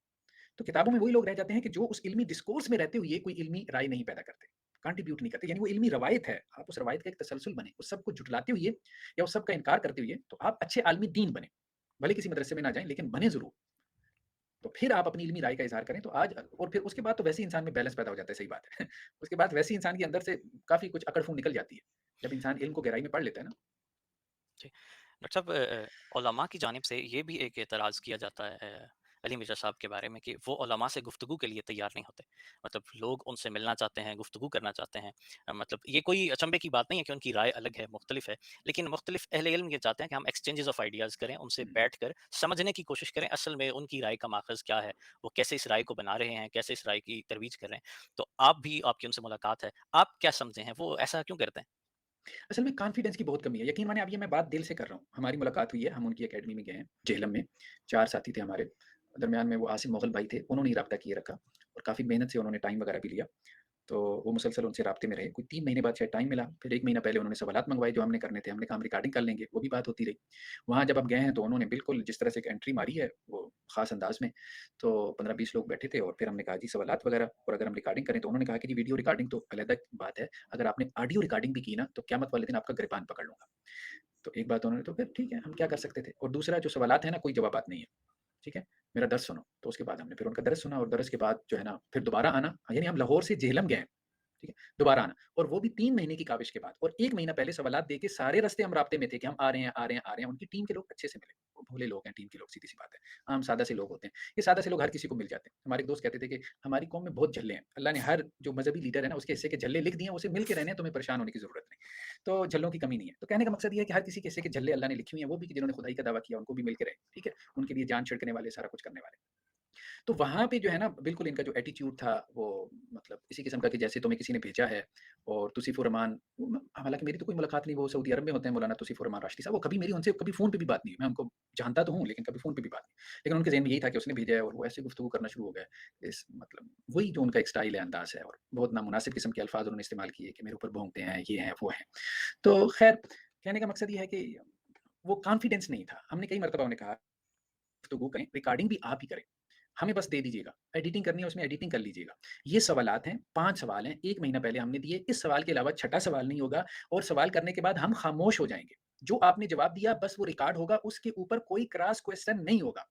तो किताबों में वही लोग रह जाते हैं कि जो उस इल्मी डिस्कोर्स में रहते हुए कोई इल्मी राय नहीं पैदा करते, कंट्रीब्यूट नहीं करते। यानी वो इल्मी रवायत है, आप उस रवायत का एक तसलसल बने, उस सब को झुठलाते हुए या उस सब का इनकार करते हुए, तो आप अच्छे आलमी दीन बने। भले किसी मदरसे में ना जाएँ, लेकिन बने ज़रूर। तो फिर आप अपनी इल्मी राय का इज़हार करें, तो आज और फिर उसके बाद तो वैसे ही इंसान में बैलेंस पैदा हो जाता है, सही बात है। उसके बाद वैसे ही इंसान के अंदर से काफ़ी कुछ अकड़-फ़ूँ निकल जाती है, जब इंसान इल्म को गहराई में पढ़ लेता है ना। जी। डॉक्टर साहब, उलमा की जानिब से ये भी एक एतराज़ किया जाता है अली मिर्ज़ा साहब के बारे में कि वो उलमा से गुफ्तगू के लिए तैयार नहीं होते। मतलब लोग उनसे मिलना चाहते हैं, गुफ्तगू करना चाहते हैं। मतलब ये कोई अचंभे की बात नहीं है कि उनकी राय अलग है, मुख्तलिफ है। लेकिन मुख्तलिफ अहले इल्म ये चाहते हैं कि हम एक्सचेंजेज़ ऑफ आइडियाज़ करें, उनसे हुँ। बैठकर समझने की कोशिश करें, असल में उनकी राय का माख़ज़ क्या है, वो कैसे इस राय को बना रहे हैं, कैसे इस राय की तरोीज कर रहे हैं। तो आप भी, आपकी उनसे मुलाकात है, आप क्या समझे हैं, वो ऐसा क्यों करते हैं? असल में कॉन्फिडेंस की बहुत कमी है। यकीन मानिए अब ये मैं बात दिल से कर रहा हूँ। हमारी मुलाकात हुई है, हम उनकी अकेडमी में गए हैं, झेलम में। 4 साथी थे हमारे, दरमियान में वो आसिम मुग़ल भाई थे, उन्होंने ही राब्ता किए रखा और काफ़ी मेहनत से उन्होंने टाइम वगैरह भी लिया। तो वो मुसलसल उनसे राब्ते में रहे। कोई 3 महीने बाद शायद टाइम मिला, फिर 1 महीना पहले उन्होंने सवालात मँगवाए जो हमने करने थे। हमने कहा हम रिकॉर्डिंग कर लेंगे, वो भी बात होती रही। वहाँ जब हम गए हैं तो उन्होंने बिल्कुल जिस तरह से एक एंट्री मारी है, वो ख़ास अंदाज़ में, तो 15-20 लोग बैठे थे और फिर हमने कहा जी सवालात वगैरह और अगर हम रिकॉर्डिंग करें तो उन्होंने कहा कि जी वीडियो रिकॉर्डिंग तो अलग बात है, अगर आपने ऑडियो रिकॉर्डिंग भी की ना तो क़यामत वाले दिन आपका गिरबान पकड़ लूँगा। तो एक बात उन्होंने तो फिर ठीक है, हम क्या कर सकते थे और दूसरा जो सवालात है ना कोई जवाबात नहीं है, ठीक है? मेरा दर्स सुनो, तो उसके बाद हमने फिर उनका दर्स सुना और दर्स के बाद जो है ना फिर दोबारा आना, यानी हम लाहौर से झेलम गए हैं। ठीक है? दोबारा आना और वो भी 3 महीने की काबिश के बाद और 1 महीना पहले सवालात देके सारे रास्ते हम राब्ते में थे कि हम आ रहे हैं, आ रहे हैं, आ रहे हैं। उनकी टीम के लोग अच्छे से मिले। वो भोले लोग हैं टीम के लोग, सीधी-सी बात है। आम सादा से लोग होते हैं। ये सादा से लोग हर किसी को मिल जाते हैं। हमारे एक दोस्त कहते थे कि हमारी कौम में बहुत झल्ले हैं। अल्लाह ने हर जो मज़हबी लीडर है ना उसके हिस्से के झल्ले लिख दिए हैं, उसे मिल के रहने हैं, तुम्हें परेशान होने की ज़रूरत नहीं। तो झल्लों की कमी नहीं है। तो कहने का मकसद ये है कि हर किसी के हिस्से के झल्ले अल्लाह ने लिखी हुई हैं, वो भी कि जिन्होंने खुदाई का दावा किया उनको भी मिल के रहे। ठीक है? उनके लिए जान छिड़कने वाले, सारा कुछ करने वाले। तो वहाँ पे जो है ना बिल्कुल इनका जो एटीट्यूड था वो मतलब इसी किस्म का कि जैसे तुम्हें किसी ने भेजा है और तुसीफ़ुर रहमान हालाँकि मेरी तो कोई मुलाकात नहीं, वो सऊदी अरब में होते हैं मौलाना तुसीफ़ुर रहमान राष्ट्री साहब, वो कभी मेरी उनसे कभी फ़ोन पे भी बात नहीं हुई। मैं उनको जानता तो हूँ लेकिन कभी फ़ोन पे भी बात नहीं। लेकिन उनके ज़हन में यही था कि उसने भेजा है और वो ऐसे गुफ्तगू करना शुरू हो गए। इस मतलब वही जो उनका एक स्टाइल है, अंदाज़ है और बहुत नामुनासिब किस्म के अल्फ़ाज़ उन्होंने इस्तेमाल किए कि मेरे ऊपर भौंकते हैं, ये हैं, वो हैं। तो ख़ैर कहने का मकसद ये है कि वो कॉन्फिडेंस नहीं था। हमने कई मर्तबा उन्हें कहा गुफ्तगू करें, रिकॉर्डिंग भी आप ही करें। हमें बस दे दीजिएगा, एडिटिंग करनी है उसमें एडिटिंग कर लीजिएगा। ये सवालात हैं, 5 सवाल हैं, 1 महीना पहले हमने दिए, इस सवाल के अलावा छठा सवाल नहीं होगा और सवाल करने के बाद हम खामोश हो जाएँगे। जो आपने जवाब दिया बस वो रिकॉर्ड होगा, उसके ऊपर कोई क्रॉस क्वेश्चन नहीं होगा।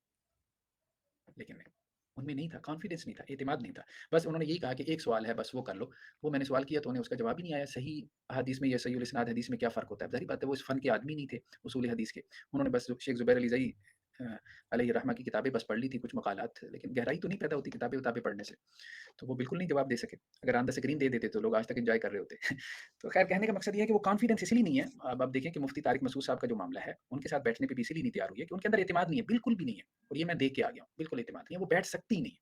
लेकिन नहीं, उनमें नहीं था, कॉन्फिडेंस नहीं था, एतमाद नहीं था। बस उन्होंने यही कहा कि एक सवाल है बस वो कर लो। वो मैंने सवाल किया तो उन्हें उसका जवाब ही नहीं आया। सही हदीस में या सहीहुल इस्नाद हदीस में क्या फ़र्क होता है? ज़ाहिर बात है वो इस फ़न के आदमी नहीं थे, उसूल हदीस के। उन्होंने बस शेख ज़ुबैर अली ज़ई अलैहि रहमा की किताबें बस पढ़ ली थी, कुछ मकालात, लेकिन गहराई तो नहीं पैदा होती किताबें-वताबें पढ़ने से। तो वो बिल्कुल नहीं जवाब दे सके। अगर ऑन द स्क्रीन दे देते तो लोग आज तक एन्जॉय कर रहे होते। तो ख़ैर कहने का मकसद ये है कि वो कॉन्फिडेंस इसलिए नहीं है। अब आप देखें कि मुफ्ती तारिक मसूद साहब का जो मामला है, उनके साथ बैठने पे भी इसीलिए नहीं तैयार हुई है कि उनके अंदर एतमाद नहीं है, बिल्कुल भी नहीं है और ये मैं देख के आ गया हूँ, बिल्कुल एतमाद नहीं है, वो बैठ सकती ही नहीं है।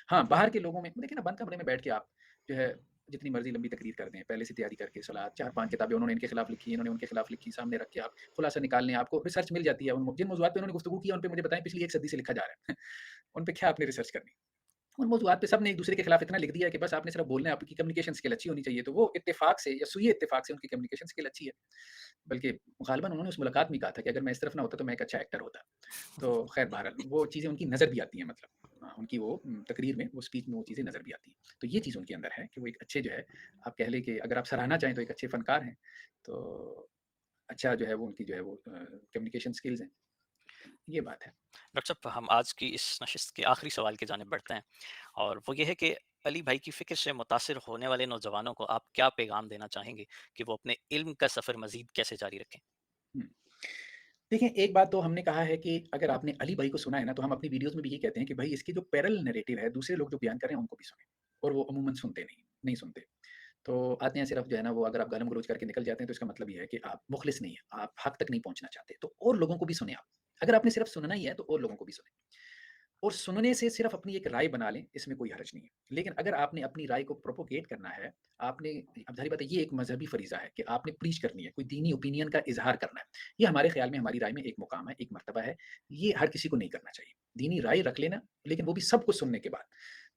हाँ, बाहर के लोगों में देखिए ना बंद कमरे में बैठ के आप जो है जितनी मर्ज़ी लंबी तकरीर कर दें, पहले से तैयारी करके सलात 4-5 किताबें उन्होंने इनके खिलाफ लिखी, इन्होंने उनके खिलाफ लिखी, सामने रख के आप खुलासा निकाल लें, आपको रिसर्च मिल जाती है उन जिन मौज़ूआत पे उन्होंने गुफ्तगू की है, उन पे मुझे बताएँ पिछली 1 सदी से लिखा जा रहा है। उन पे क्या आपने रिसर्च करनी? उन मौज़ूआत पे सबने एक-दूसरे के खिलाफ इतना लिख दिया है कि बस आपने सिर्फ बोलना है, आपकी कम्युनिकेशन स्किल अच्छी होनी चाहिए, तो वो इत्तेफ़ाक से या सुई इत्तेफ़ाक से उनकी कम्युनिकेशन स्किल अच्छी है। बल्कि ग़ालिबन उन्होंने उस मुलाकात में कहा था कि अगर मैं इस तरफ ना होता तो मैं एक अच्छा एक्टर होता। तो ख़ैर बहरहाल वो चीज़ें उनकी नज़र भी आती हैं मतलब उनकी वो तकरीर में, वो स्पीच में वो चीज़ें नज़र भी आती हैं। तो ये चीज़ उनके अंदर है कि वो एक अच्छे जो है आप कह लें कि अगर आप सराहना चाहें तो एक अच्छे फ़नकार हैं। तो अच्छा जो है वो उनकी जो है वो कम्युनिकेशन स्किल्स हैं। ये बात है। डॉक्टर साहब हम आज की इस नशिस्त के आखिरी सवाल की जानिब बढ़ते हैं और वो ये है कि अली भाई की फ़िक्र से मुतासिर होने वाले नौजवानों को आप क्या पैगाम देना चाहेंगे कि वो अपने इल्म का सफ़र मज़ीद कैसे जारी रखें? हुँ। देखिए, एक बात तो हमने कहा है कि अगर आपने अली भाई को सुना है ना, तो हम अपनी वीडियोज़ में भी यही कहते हैं कि भाई इसकी जो पैरेलल नैरेटिव है, दूसरे लोग जो बयान कर रहे हैं उनको भी सुनें और वो अमूमन सुनते नहीं सुनते। तो आते हैं सिर्फ जो है ना वो अगर आप गालम-गलौच करके निकल जाते हैं तो इसका मतलब ये है कि आप मुख़लिस नहीं हैं, आप हक़ तक नहीं पहुँचना चाहते। तो और लोगों को भी सुनें आप। अगर आपने सिर्फ सुनना ही है तो और लोगों को भी सुनें। और सुनने से सिर्फ अपनी एक राय बना लें, इसमें कोई हर्ज नहीं है। लेकिन अगर आपने अपनी राय को प्रोपोगेट करना है, आपने अब ज़ाहिर बात है ये एक मज़हबी फ़रीज़ा है कि आपने प्रीच करनी है, कोई दीनी ओपिनियन का इज़हार करना है। ये हमारे ख़्याल में, हमारी राय में एक मुक़ाम है, एक मर्तबा है। ये हर किसी को नहीं करना चाहिए। दीनी राय रख लेना, लेकिन वो भी सब कुछ सुनने के बाद।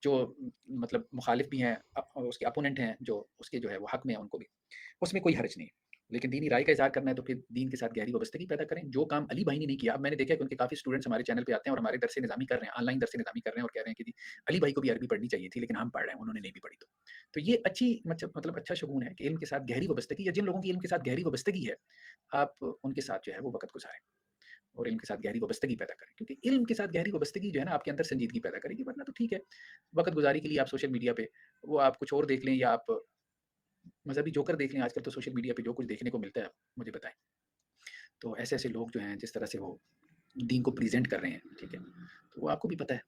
जो मतलब मुख़ालिफ़ भी हैं, उसके अपोनेंट हैं, जो उसके जो है वो हक़ में है उनको भी। उसमें कोई हर्ज नहीं है। लेकिन दीनी राय का इज़हार करना है तो फिर दीन के साथ गहरी वाबस्तगी पैदा करें। जो काम अली भाई ने नहीं किया, अब मैंने देखा है कि उनके काफ़ी स्टूडेंट्स हमारे चैनल पे आते हैं और हमारे दरस-ए-निज़ामी कर रहे हैं, ऑनलाइन दरस-ए-निज़ामी कर रहे हैं और कह रहे हैं कि जी, अली भाई को भी अरबी पढ़नी चाहिए थी, लेकिन हम पढ़ रहे हैं, उन्होंने नहीं भी पढ़ी तो। तो ये अच्छी मतलब अच्छा शगुन है कि इल्म के साथ गहरी वाबस्तगी या जिन लोगों की इल्म के साथ गहरी वाबस्तगी है, आप उनके साथ जो है वो वक़्त गुज़ारें और इल्म के साथ गहरी वाबस्तगी पैदा करें। क्योंकि इल्म के साथ गहरी वाबस्तगी जो है ना आपके अंदर संजीदगी पैदा करेगी, वरना तो ठीक है, वक़्त गुज़ारी के लिए आप सोशल मीडिया पे वो आप कुछ और देख लें या आप मज़हबी जोकर देख लें, आजकल तो सोशल मीडिया पे जो कुछ देखने को मिलता है, मुझे बताएँ। तो ऐसे-ऐसे लोग जो हैं, जिस तरह से वो दीन को प्रेज़ेंट कर रहे हैं, ठीक है? तो वो आपको भी पता है।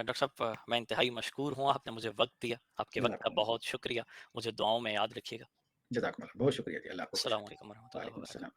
डॉक्टर साहब मैं इंतहाई मशकूर हूँ, आपने मुझे वक़्त दिया। आपके वक़्त का जज़ाकल्लाह बहुत शुक्रिया। मुझे दुआओं में याद रखिएगा। जज़ाकल्लाह बहुत शुक्रिया जी, अल्लाह आपको खुश अस्सलाम रखे। वालेकुम वरहमतुल्लाहि व वालेकुम बरकातहू। अस्सलाम।